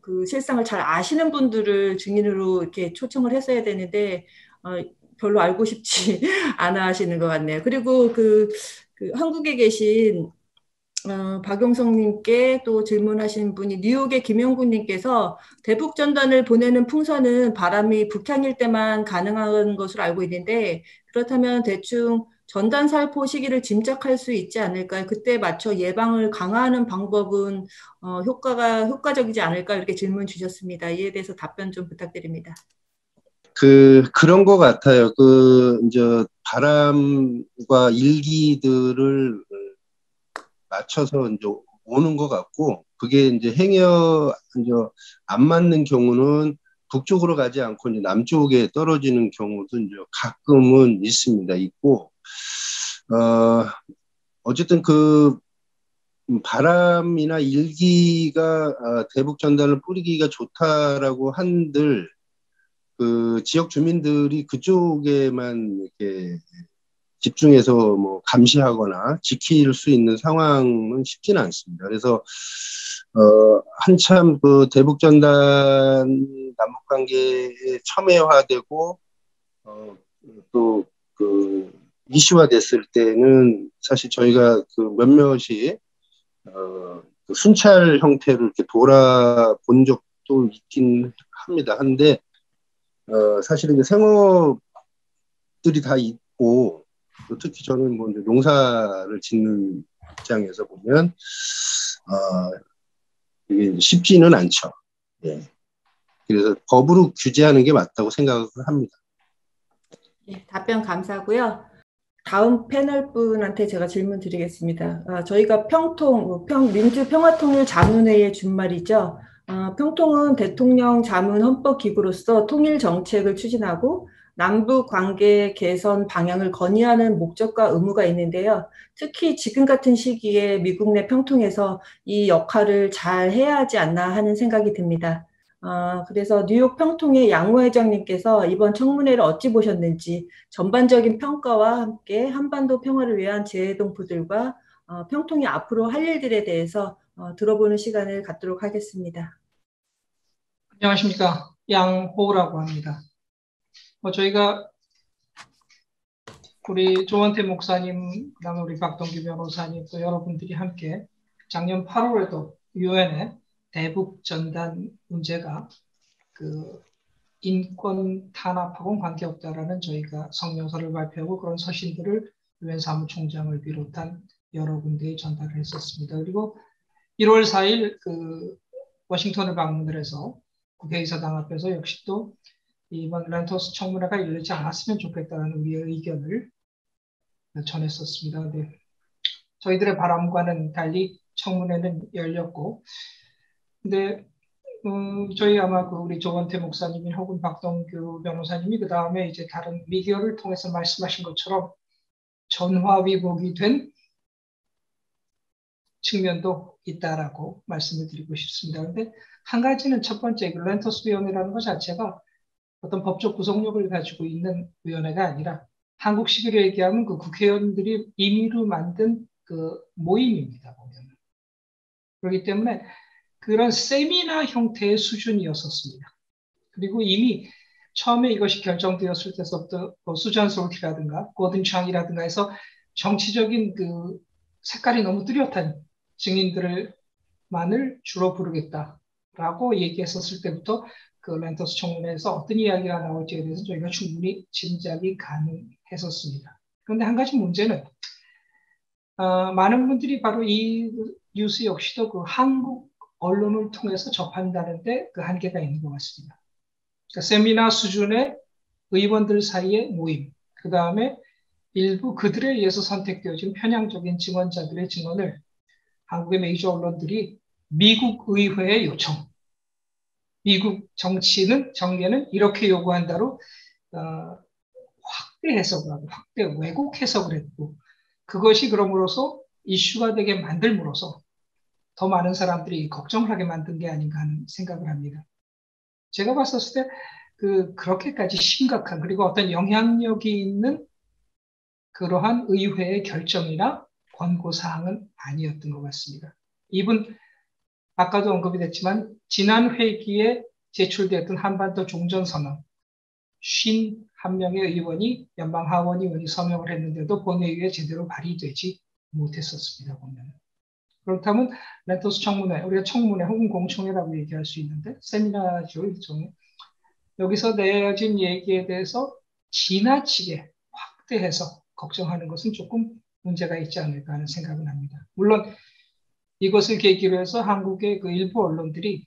그 실상을 잘 아시는 분들을 증인으로 이렇게 초청을 했어야 되는데 별로 알고 싶지 않아 하시는 것 같네요. 그리고 그 한국에 계신 박용성님께 또 질문하신 분이 뉴욕의 김영구님께서 대북 전단을 보내는 풍선은 바람이 북향일 때만 가능한 것으로 알고 있는데 그렇다면 대충 전단 살포 시기를 짐작할 수 있지 않을까요? 그때 맞춰 예방을 강화하는 방법은 효과적이지 않을까 이렇게 질문 주셨습니다. 이에 대해서 답변 좀 부탁드립니다. 그런 것 같아요. 이제 바람과 일기들을 맞춰서 이제 오는 것 같고, 그게 이제 이제 안 맞는 경우는 북쪽으로 가지 않고 이제 남쪽에 떨어지는 경우도 이제 가끔은 있고, 어쨌든 그 바람이나 일기가 대북 전단을 뿌리기가 좋다라고 한들 그 지역 주민들이 그쪽에만 이렇게 집중해서 뭐 감시하거나 지킬 수 있는 상황은 쉽지는 않습니다. 그래서 한참 그 대북 전단 남북 관계에 첨예화되고 또 그 이슈화됐을 때는 사실 저희가 그 몇몇이 그 순찰 형태로 이렇게 돌아본 적도 있긴 합니다. 한데 사실은 이제 생업들이 다 있고 특히 저는 뭐 이제 농사를 짓는 입장에서 보면 이게 쉽지는 않죠. 예. 그래서 법으로 규제하는 게 맞다고 생각을 합니다. 예, 답변 감사하고요. 다음 패널 분한테 제가 질문 드리겠습니다. 저희가 민주평화통일자문회의 준말이죠. 평통은 대통령 자문 헌법기구로서 통일 정책을 추진하고 남북 관계 개선 방향을 건의하는 목적과 의무가 있는데요. 특히 지금 같은 시기에 미국 내 평통에서 이 역할을 잘 해야 하지 않나 하는 생각이 듭니다. 그래서 뉴욕 평통의 양호 회장님께서 이번 청문회를 어찌 보셨는지 전반적인 평가와 함께 한반도 평화를 위한 재해동포들과 평통이 앞으로 할 일들에 대해서 들어보는 시간을 갖도록 하겠습니다. 안녕하십니까. 양호라고 합니다. 저희가 우리 조원태 목사님, 그다음에 우리 박동규 변호사님 또 여러분들이 함께 작년 8월에도 유엔에 대북 전단 문제가 그 인권 탄압하고는 관계없다라는 저희가 성명서를 발표하고 그런 서신들을 유엔 사무총장을 비롯한 여러 군데에 전달을 했었습니다. 그리고 1월 4일 그 워싱턴을 방문을 해서 국회의사당 앞에서 역시 또 이번 랜터스 청문회가 이르지 않았으면 좋겠다는 우리의 의견을 전했었습니다. 근데 저희들의 바람과는 달리 청문회는 열렸고, 근데 저희 아마 그 우리 조원태 목사님이 혹은 박동규 변호사님이 그 다음에 이제 다른 미디어를 통해서 말씀하신 것처럼 전화위복이 된 측면도 있다라고 말씀을 드리고 싶습니다. 그런데 한 가지는 첫 번째 그 랜터스 위원회라는 것 자체가 어떤 법적 구속력을 가지고 있는 위원회가 아니라 한국식으로 얘기하면 그 국회의원들이 임의로 만든 그 모임입니다. 보면. 그렇기 때문에 그런 세미나 형태의 수준이었었습니다. 그리고 이미 처음에 이것이 결정되었을 때서부터 수잔 솔티라든가 고든 창이라든가 해서 정치적인 그 색깔이 너무 뚜렷한 증인들만을 주로 부르겠다. 라고 얘기했었을 때부터 그 랜터스 청문회에서 어떤 이야기가 나올지에 대해서 저희가 충분히 짐작이 가능했었습니다. 그런데 한 가지 문제는 많은 분들이 바로 이 뉴스 역시도 그 한국 언론을 통해서 접한다는데 그 한계가 있는 것 같습니다. 그러니까 세미나 수준의 의원들 사이의 모임, 그 다음에 일부 그들에 의해서 선택되어진 편향적인 증언자들의 증언을 한국의 메이저 언론들이 미국 의회에 요청, 미국 정계는 이렇게 요구한다로 확대 해석을 하고 확대 왜곡 해석을 했고, 그것이 그럼으로써 이슈가 되게 만들므로써 더 많은 사람들이 걱정을 하게 만든 게 아닌가 하는 생각을 합니다. 제가 봤었을 때 그렇게까지 심각한, 그리고 어떤 영향력이 있는 그러한 의회의 결정이나 권고사항은 아니었던 것 같습니다. 이분 아까도 언급이 됐지만 지난 회기에 제출됐던 한반도 종전선언 51명의 의원이 연방 하원 의원이 서명을 했는데도 본회의에 제대로 발의되지 못했었습니다. 보면. 그렇다면 랜터스 청문회, 우리가 청문회 혹은 공청회라고 얘기할 수 있는데 세미나죠, 일종의. 여기서 내어진 얘기에 대해서 지나치게 확대해서 걱정하는 것은 조금 문제가 있지 않을까 하는 생각은 합니다. 물론 이것을 계기로 해서 한국의 그 일부 언론들이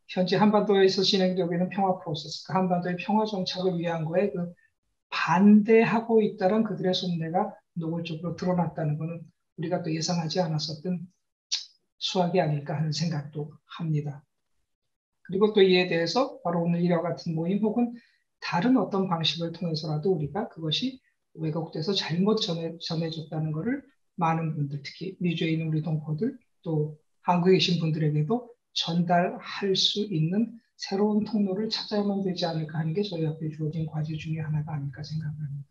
현재 한반도에서 진행되고 있는 평화 프로세스, 그 한반도의 평화 정착을 위한 거에 반대하고 있다는 그들의 속내가 노골적으로 드러났다는 것은 우리가 또 예상하지 않았었던 수학이 아닐까 하는 생각도 합니다. 그리고 또 이에 대해서 바로 오늘 이와 같은 모임 혹은 다른 어떤 방식을 통해서라도 우리가 그것이 왜곡돼서 잘못 전해졌다는 것을 많은 분들, 특히 미주에 있는 우리 동포들, 또 한국에 계신 분들에게도 전달할 수 있는 새로운 통로를 찾아야만 되지 않을까 하는 게 저희 앞에 주어진 과제 중에 하나가 아닐까 생각합니다.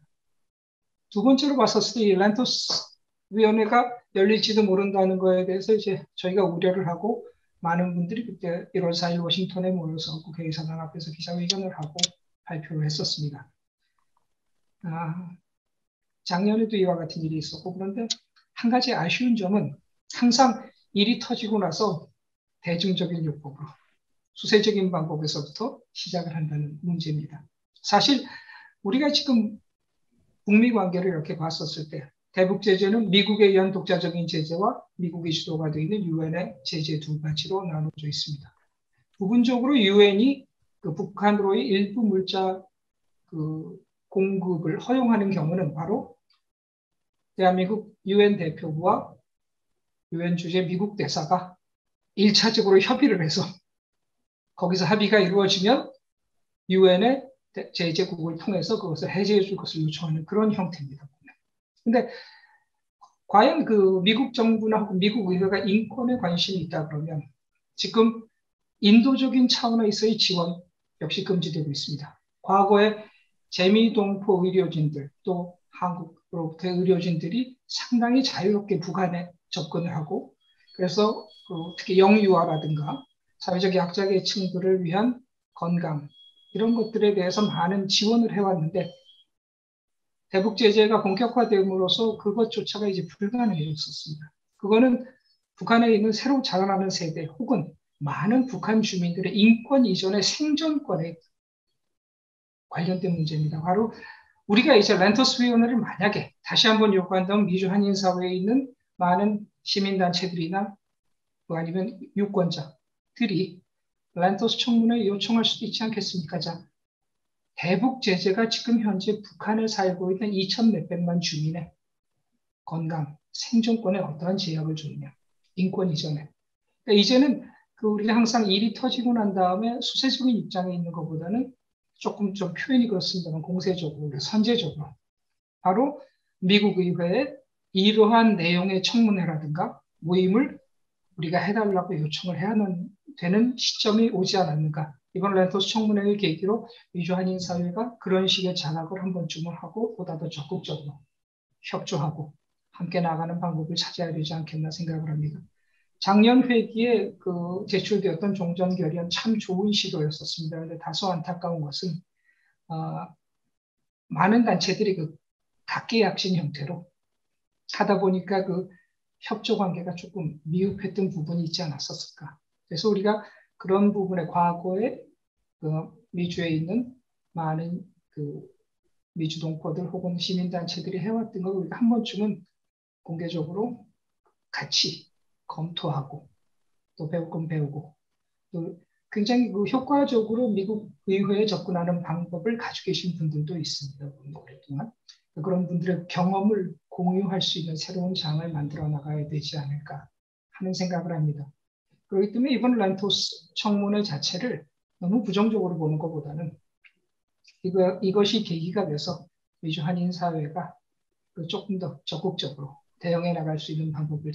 두 번째로 봤었을 때 이 랜터스 위원회가 열릴지도 모른다는 거에 대해서 이제 저희가 우려를 하고 많은 분들이 그때 1월 4일 워싱턴에 모여서 국회의사당 앞에서 기자회견을 하고 발표를 했었습니다. 작년에도 이와 같은 일이 있었고, 그런데 한 가지 아쉬운 점은 항상 일이 터지고 나서 대중적인 요법으로 수세적인 방법에서부터 시작을 한다는 문제입니다. 사실 우리가 지금 북미 관계를 이렇게 봤었을 때 대북 제재는 미국에 의한 독자적인 제재와 미국이 주도가 되어 있는 유엔의 제재 두 가지로 나눠져 있습니다. 부분적으로 유엔이 북한으로의 일부 물자 공급을 허용하는 경우는 바로 대한민국 유엔 대표부와 유엔 주재 미국 대사가 1차적으로 협의를 해서 거기서 합의가 이루어지면 유엔의 제재국을 통해서 그것을 해제해 줄 것을 요청하는 그런 형태입니다. 그런데 과연 미국 정부나 혹은 미국 의회가 인권에 관심이 있다 그러면 지금 인도적인 차원에서의 지원 역시 금지되고 있습니다. 과거에 재미동포 의료진들 또 한국으로부터의 의료진들이 상당히 자유롭게 북한에 접근을 하고, 그래서 특히 영유아라든가 사회적 약자 계층들을 위한 건강 이런 것들에 대해서 많은 지원을 해왔는데 대북 제재가 본격화됨으로써 그것조차가 이제 불가능해졌었습니다. 그거는 북한에 있는 새로 자라나는 세대 혹은 많은 북한 주민들의 인권 이전의 생존권에 관련된 문제입니다. 바로 우리가 이제 랜터스 위원회를 만약에 다시 한번 요구한다면 미주 한인 사회에 있는 많은 시민단체들이나 아니면 유권자들이 랜터스 청문회에 요청할 수도 있지 않겠습니까? 자, 대북 제재가 지금 현재 북한에 살고 있는 2천 몇백만 주민의 건강, 생존권에 어떠한 제약을 주느냐, 인권 이전에. 그러니까 이제는 우리가 항상 일이 터지고 난 다음에 수세적인 입장에 있는 것보다는 조금 좀 표현이 그렇습니다만 공세적으로, 선제적으로 바로 미국 의회에 이러한 내용의 청문회라든가 모임을 우리가 해달라고 요청을 해야 되는 시점이 오지 않았는가. 이번 랜터스 청문회를 계기로 미주 한인 사회가 그런 식의 자각을 한 번쯤은 하고 보다 더 적극적으로 협조하고 함께 나가는 방법을 찾아야 되지 않겠나 생각을 합니다. 작년 회기에 제출되었던 종전결의안 참 좋은 시도였었습니다. 그런데 다소 안타까운 것은 많은 단체들이 각계약신 형태로 하다 보니까 협조 관계가 조금 미흡했던 부분이 있지 않았었을까. 그래서 우리가 그런 부분에 과거에 그 미주에 있는 많은 그 미주 동포들 혹은 시민단체들이 해왔던 걸 우리가 한 번쯤은 공개적으로 같이 검토하고 또 배울 건 배우고 또 굉장히 그 효과적으로 미국 의회에 접근하는 방법을 가지고 계신 분들도 있습니다. 오랫동안. 그런 분들의 경험을 공유할 수 있는 새로운 장을 만들어 나가야 되지 않을까 하는 생각을 합니다. 그렇기 때문에 이번 란토스 청문회 자체를 너무 부정적으로 보는 것보다는 이것이 계기가 돼서 미주 한인 사회가 조금 더 적극적으로 대응해 나갈 수 있는 방법을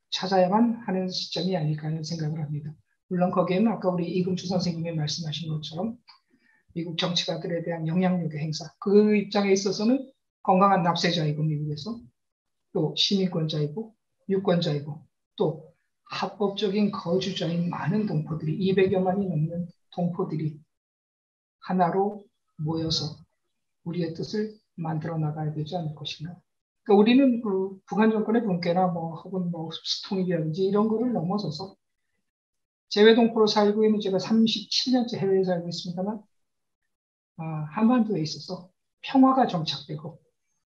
찾아야만 하는 시점이 아닐까 하는 생각을 합니다. 물론 거기에는 아까 우리 이금주 선생님이 말씀하신 것처럼 미국 정치가들에 대한 영향력의 행사, 그 입장에 있어서는 건강한 납세자이고 미국에서 또 시민권자이고 유권자이고 또 합법적인 거주자인 많은 동포들이 200여만이 넘는 동포들이 하나로 모여서 우리의 뜻을 만들어 나가야 되지 않을 것인가. 그러니까 우리는 그 북한 정권의 분께나 혹은 스통이라든지 이런 거를 넘어서서 재외동포로 살고 있는 제가 37년째 해외에 살고 있습니다만 한반도에 있어서 평화가 정착되고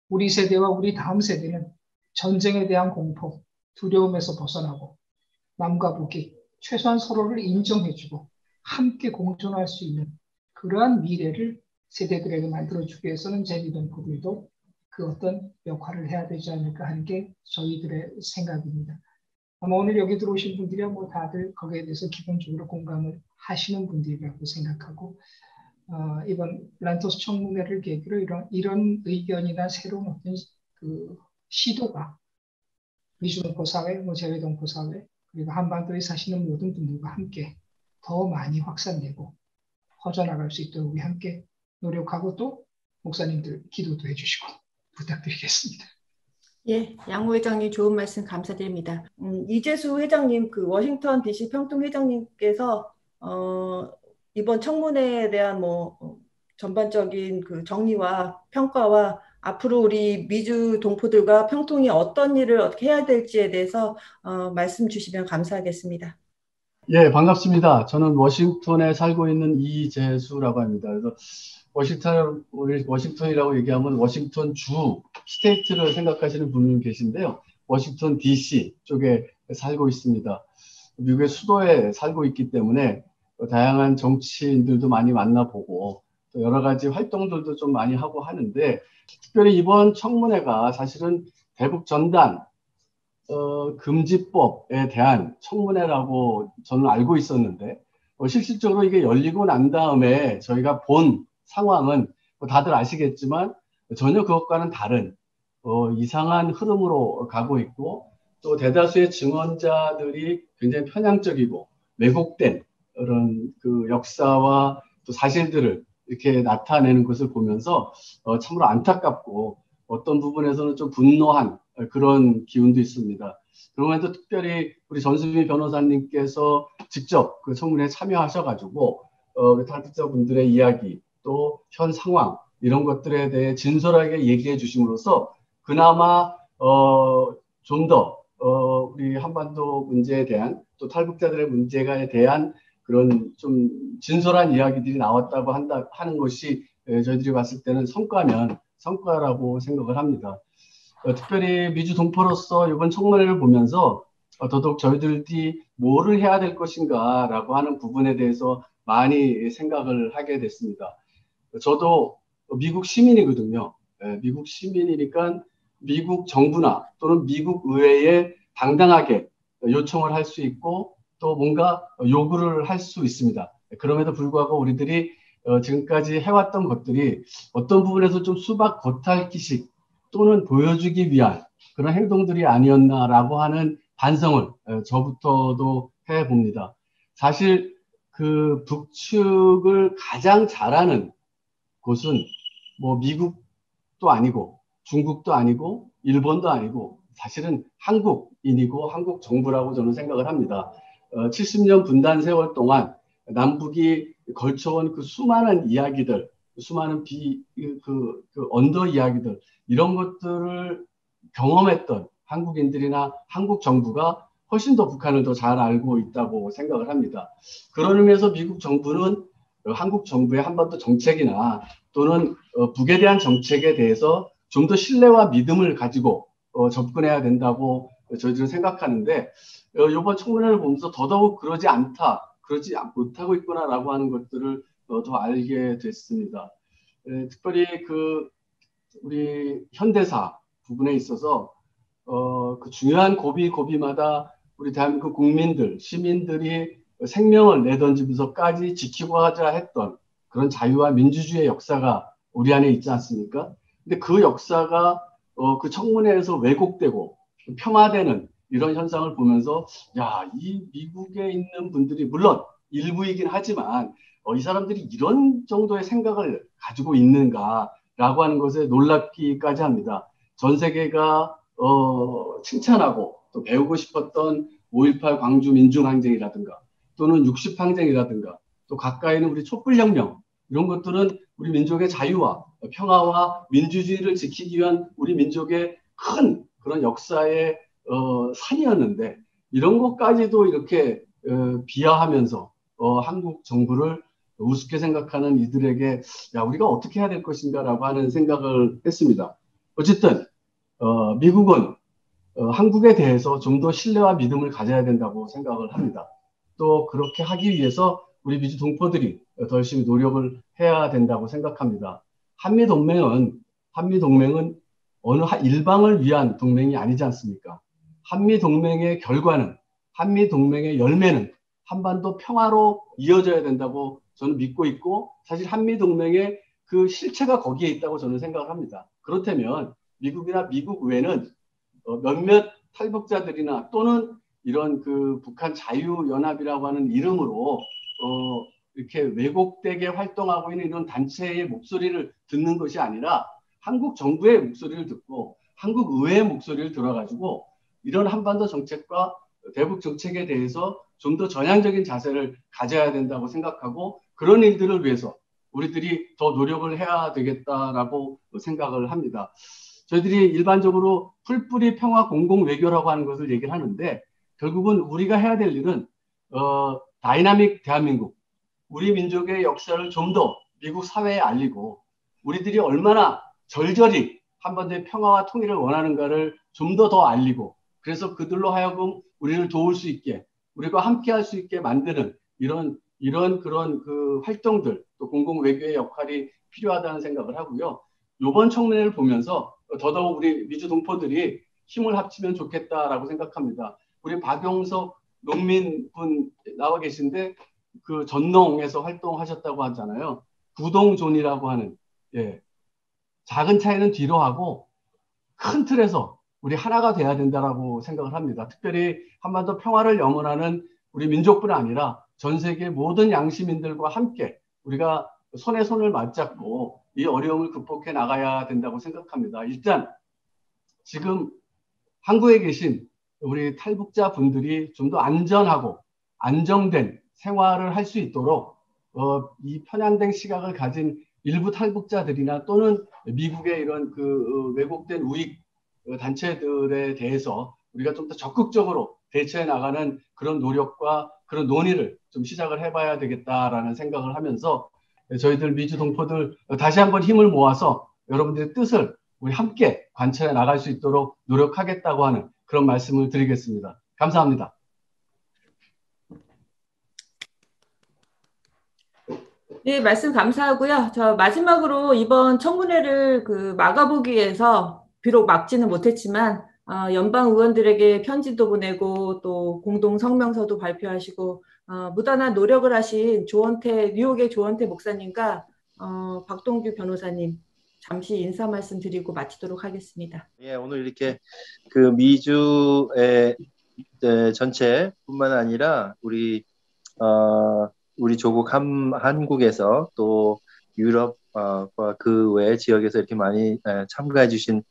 우리 세대와 우리 다음 세대는 전쟁에 대한 공포, 두려움에서 벗어나고 남과 북이 최소한 서로를 인정해주고 함께 공존할 수 있는 그러한 미래를 세대들에게 만들어주기 위해서는 재외동포들도 그 어떤 역할을 해야 되지 않을까 하는 게 저희들의 생각입니다. 아마 오늘 여기 들어오신 분들이 다들 거기에 대해서 기본적으로 공감을 하시는 분들이라고 생각하고 이번 란토스 청문회를 계기로 이런 의견이나 새로운 어떤 그 시도가 미주동포 사회, 재외동포 사회 그리고 한반도에 사시는 모든 분들과 함께 더 많이 확산되고 퍼져나갈 수 있도록 우리 함께 노력하고 또 목사님들 기도도 해주시고 부탁드리겠습니다. 예, 양호 회장님 좋은 말씀 감사드립니다. 이재수 회장님, 그 워싱턴 DC 평통 회장님께서 이번 청문회에 대한 전반적인 그 정리와 평가와 앞으로 우리 미주 동포들과 평통이 어떤 일을 어떻게 해야 될지에 대해서 말씀 주시면 감사하겠습니다. 예, 반갑습니다. 저는 워싱턴에 살고 있는 이재수라고 합니다. 그래서 워싱턴이라고 얘기하면 워싱턴 주, 스테이트를 생각하시는 분이 계신데요. 워싱턴 DC 쪽에 살고 있습니다. 미국의 수도에 살고 있기 때문에 다양한 정치인들도 많이 만나보고 또 여러 가지 활동들도 좀 많이 하고 하는데 특별히 이번 청문회가 사실은 대북 전단 금지법에 대한 청문회라고 저는 알고 있었는데 실질적으로 이게 열리고 난 다음에 저희가 본 상황은 다들 아시겠지만 전혀 그것과는 다른 이상한 흐름으로 가고 있고 또 대다수의 증언자들이 굉장히 편향적이고 왜곡된 그런 그 역사와 또 사실들을 이렇게 나타내는 것을 보면서 참으로 안타깝고 어떤 부분에서는 좀 분노한 그런 기운도 있습니다. 그러면서 특별히 우리 전수미 변호사님께서 직접 그 청문회에 참여하셔가지고 탈북자분들의 이야기 또 현 상황 이런 것들에 대해 진솔하게 얘기해 주심으로써 그나마 좀 더 우리 한반도 문제에 대한 또 탈북자들의 문제에 대한 그런 좀 진솔한 이야기들이 나왔다고 하는 것이 저희들이 봤을 때는 성과라고 생각을 합니다. 특별히 미주 동포로서 이번 청문회를 보면서 더더욱 저희들이 뭐를 해야 될 것인가라고 하는 부분에 대해서 많이 생각을 하게 됐습니다. 저도 미국 시민이거든요. 미국 시민이니까 미국 정부나 또는 미국 의회에 당당하게 요청을 할 수 있고 또 뭔가 요구를 할 수 있습니다. 그럼에도 불구하고 우리들이 지금까지 해왔던 것들이 어떤 부분에서 좀 수박 겉핥기식 또는 보여주기 위한 그런 행동들이 아니었나라고 하는 반성을 저부터도 해봅니다. 사실 그 북측을 가장 잘하는 곳은 미국도 아니고 중국도 아니고 일본도 아니고 사실은 한국인이고 한국 정부라고 저는 생각을 합니다. 70년 분단 세월 동안 남북이 걸쳐온 그 수많은 이야기들, 수많은 언더 이야기들 이런 것들을 경험했던 한국인들이나 한국 정부가 훨씬 더 북한을 더 잘 알고 있다고 생각을 합니다. 그런 의미에서 미국 정부는 한국 정부의 한반도 정책이나 또는 북에 대한 정책에 대해서 좀 더 신뢰와 믿음을 가지고 접근해야 된다고 저희들은 생각하는데 이번 청문회를 보면서 더더욱 그러지 않다, 그러지 못하고 있구나라고 하는 것들을 더 알게 됐습니다. 특별히 우리 현대사 부분에 있어서 그 중요한 고비마다 우리 대한민국 국민들, 시민들이 생명을 내던지면서까지 지키고 하자 했던 그런 자유와 민주주의의 역사가 우리 안에 있지 않습니까? 근데 그 역사가 그 청문회에서 왜곡되고 폄하되는 이런 현상을 보면서 이 미국에 있는 분들이 물론 일부이긴 하지만 이 사람들이 이런 정도의 생각을 가지고 있는가라고 하는 것에 놀랍기까지 합니다. 전 세계가 칭찬하고 또 배우고 싶었던 5.18 광주 민중항쟁이라든가 또는 60항쟁이라든가 또 가까이는 우리 촛불혁명 이런 것들은 우리 민족의 자유와 평화와 민주주의를 지키기 위한 우리 민족의 큰 그런 역사의 산이었는데 이런 것까지도 이렇게 비하하면서 한국 정부를 우습게 생각하는 이들에게 우리가 어떻게 해야 될 것인가라고 하는 생각을 했습니다. 어쨌든 미국은 한국에 대해서 좀 더 신뢰와 믿음을 가져야 된다고 생각을 합니다. 또 그렇게 하기 위해서 우리 미주 동포들이 더 열심히 노력을 해야 된다고 생각합니다. 한미동맹은 어느 일방을 위한 동맹이 아니지 않습니까? 한미동맹의 결과는, 한미동맹의 열매는 한반도 평화로 이어져야 된다고 저는 믿고 있고 사실 한미동맹의 그 실체가 거기에 있다고 저는 생각을 합니다. 그렇다면 미국이나 미국 외에는 몇몇 탈북자들이나 또는 이런 북한 자유연합이라고 하는 이름으로 이렇게 왜곡되게 활동하고 있는 이런 단체의 목소리를 듣는 것이 아니라 한국 정부의 목소리를 듣고 한국 의회의 목소리를 들어가지고 이런 한반도 정책과 대북 정책에 대해서 좀 더 전향적인 자세를 가져야 된다고 생각하고 그런 일들을 위해서 우리들이 더 노력을 해야 되겠다라고 생각을 합니다. 저희들이 일반적으로 풀뿌리 평화 공공 외교라고 하는 것을 얘기를 하는데 결국은 우리가 해야 될 일은 다이나믹 대한민국, 우리 민족의 역사를 좀 더 미국 사회에 알리고 우리들이 얼마나 절절히 한반도의 평화와 통일을 원하는가를 좀 더 알리고 그래서 그들로 하여금 우리를 도울 수 있게 우리가 함께 할 수 있게 만드는 이런 그런 활동들 또 공공 외교의 역할이 필요하다는 생각을 하고요. 이번 청문회를 보면서 더더욱 우리 미주 동포들이 힘을 합치면 좋겠다라고 생각합니다. 우리 박용석 농민분 나와 계신데 그 전농에서 활동하셨다고 하잖아요. 구동존이라고 하는 작은 차이는 뒤로 하고 큰 틀에서 우리 하나가 돼야 된다라고 생각을 합니다. 특별히 한반도 평화를 염원하는 우리 민족뿐 아니라 전 세계 모든 양시민들과 함께 우리가 손에 손을 맞잡고 이 어려움을 극복해 나가야 된다고 생각합니다. 일단 지금 한국에 계신 우리 탈북자 분들이 좀 더 안전하고 안정된 생활을 할 수 있도록 이 편향된 시각을 가진 일부 탈북자들이나 또는 미국의 이런 왜곡된 우익 단체들에 대해서 우리가 좀 더 적극적으로 대처해 나가는 그런 노력과 그런 논의를 좀 시작을 해봐야 되겠다라는 생각을 하면서 저희들 미주 동포들 다시 한번 힘을 모아서 여러분들의 뜻을 우리 함께 관찰해 나갈 수 있도록 노력하겠다고 하는 그런 말씀을 드리겠습니다. 감사합니다. 네, 말씀 감사하고요. 저 마지막으로 이번 청문회를 막아보기 위해서 비록 막지는 못했지만 연방 의원들에게 편지도 보내고 또 공동 성명서도 발표하시고 무단한 노력을 하신 뉴욕의 조원태 목사님과 박동규 변호사님 잠시 인사 말씀 드리고 마치도록 하겠습니다. 예, 오늘 이렇게 미주의 전체뿐만 아니라 우리 조국 한국에서 또 유럽과 그 외 지역에서 이렇게 많이 참가해 주신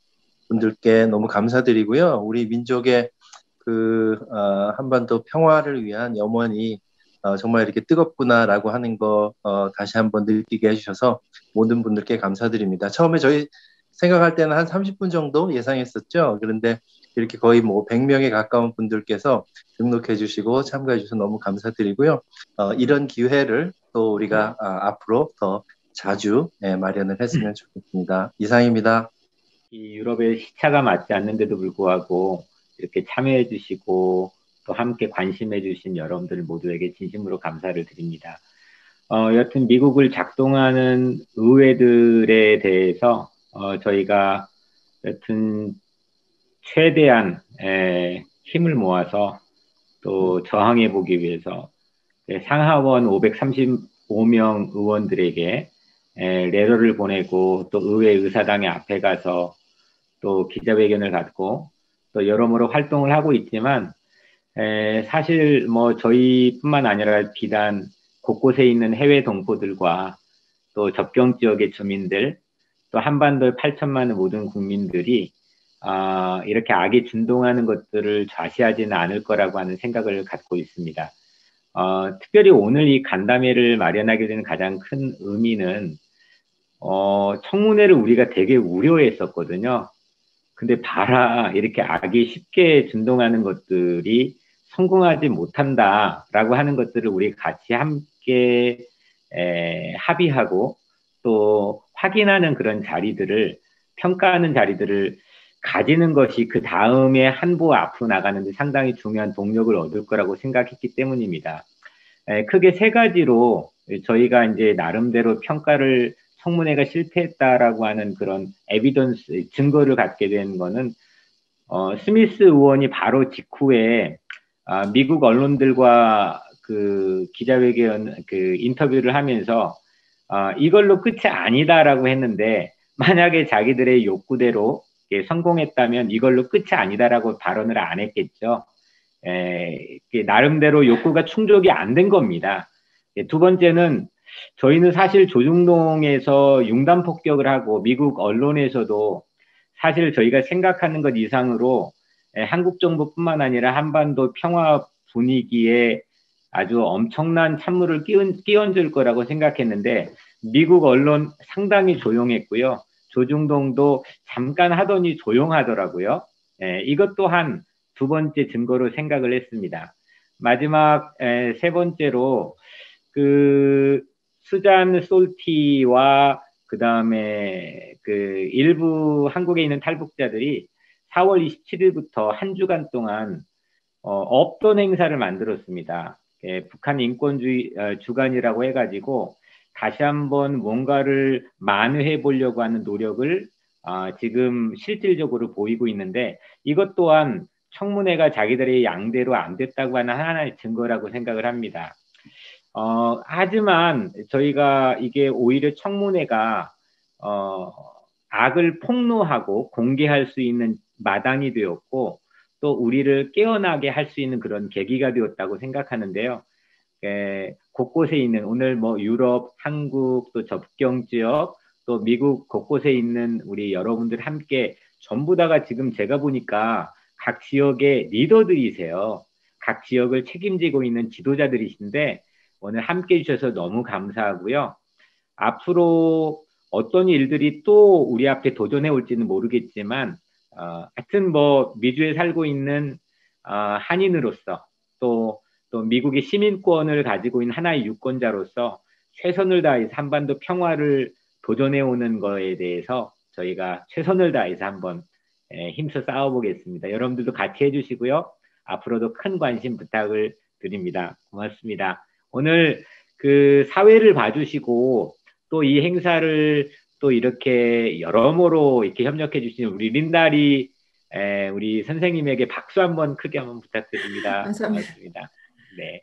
분들께 너무 감사드리고요. 우리 민족의 한반도 평화를 위한 염원이 정말 이렇게 뜨겁구나라고 하는 거 다시 한번 느끼게 해주셔서 모든 분들께 감사드립니다. 처음에 저희 생각할 때는 한 30분 정도 예상했었죠. 그런데 이렇게 거의 뭐 100명에 가까운 분들께서 등록해 주시고 참가해 주셔서 너무 감사드리고요. 이런 기회를 또 우리가 앞으로 더 자주 마련을 했으면 좋겠습니다. 이상입니다. 이 유럽의 시차가 맞지 않는데도 불구하고 이렇게 참여해 주시고 또 함께 관심해 주신 여러분들 모두에게 진심으로 감사를 드립니다. 여튼 미국을 작동하는 의회들에 대해서 저희가 여튼 최대한 힘을 모아서 또 저항해 보기 위해서 상하원 535명 의원들에게 레터를 보내고 또 의회 의사당의 앞에 가서 또 기자회견을 갖고 또 여러모로 활동을 하고 있지만 사실 뭐 저희뿐만 아니라 비단 곳곳에 있는 해외 동포들과 또 접경 지역의 주민들 또 한반도의 8천만의 모든 국민들이 이렇게 악에 준동하는 것들을 좌시하지는 않을 거라고 하는 생각을 갖고 있습니다. 특별히 오늘 이 간담회를 마련하게 되는 가장 큰 의미는 청문회를 우리가 되게 우려했었거든요. 근데 봐라, 이렇게 악이 쉽게 준동하는 것들이 성공하지 못한다라고 하는 것들을 우리 같이 함께 합의하고 또 확인하는 그런 자리들을 평가하는 자리들을 가지는 것이 그 다음에 한 부 앞으로 나가는데 상당히 중요한 동력을 얻을 거라고 생각했기 때문입니다. 크게 세 가지로 저희가 이제 나름대로 평가를 청문회가 실패했다라고 하는 그런 에비던스, 증거를 갖게 된 거는 스미스 의원이 바로 직후에 미국 언론들과 그 기자회견 그 인터뷰를 하면서 이걸로 끝이 아니다라고 했는데 만약에 자기들의 욕구대로 성공했다면 이걸로 끝이 아니다라고 발언을 안 했겠죠. 나름대로 욕구가 충족이 안 된 겁니다. 두 번째는 저희는 사실 조중동에서 융단 폭격을 하고 미국 언론에서도 사실 저희가 생각하는 것 이상으로 한국 정부뿐만 아니라 한반도 평화 분위기에 아주 엄청난 찬물을 끼얹을 거라고 생각했는데 미국 언론 상당히 조용했고요. 조중동도 잠깐 하더니 조용하더라고요. 이것 또한 두 번째 증거로 생각을 했습니다. 마지막 세 번째로 그 수잔 솔티와 그 다음에 그 일부 한국에 있는 탈북자들이 4월 27일부터 한 주간 동안 없던 행사를 만들었습니다. 북한 인권주의 주간이라고 해가지고 다시 한번 뭔가를 만회해 보려고 하는 노력을 지금 실질적으로 보이고 있는데 이것 또한 청문회가 자기들의 양대로 안 됐다고 하는 하나의 증거라고 생각을 합니다. 하지만 저희가 이게 오히려 청문회가 악을 폭로하고 공개할 수 있는 마당이 되었고 또 우리를 깨어나게 할 수 있는 그런 계기가 되었다고 생각하는데요. 곳곳에 있는 오늘 뭐 유럽, 한국, 또 접경 지역, 또 미국 곳곳에 있는 우리 여러분들 함께 전부 다가 지금 제가 보니까 각 지역의 리더들이세요. 각 지역을 책임지고 있는 지도자들이신데 오늘 함께 해주셔서 너무 감사하고요. 앞으로 어떤 일들이 또 우리 앞에 도전해 올지는 모르겠지만 하여튼 뭐 미주에 살고 있는 한인으로서 또 미국의 시민권을 가지고 있는 하나의 유권자로서 최선을 다해서 한반도 평화를 도전해 오는 거에 대해서 저희가 최선을 다해서 한번 힘써 싸워보겠습니다. 여러분들도 같이 해주시고요. 앞으로도 큰 관심 부탁을 드립니다. 고맙습니다. 오늘 그 사회를 봐주시고 또 이 행사를 또 이렇게 여러모로 이렇게 협력해 주신 우리 린다리 우리 선생님에게 박수 한번 크게 한번 부탁드립니다. 감사합니다. 고맙습니다. 네.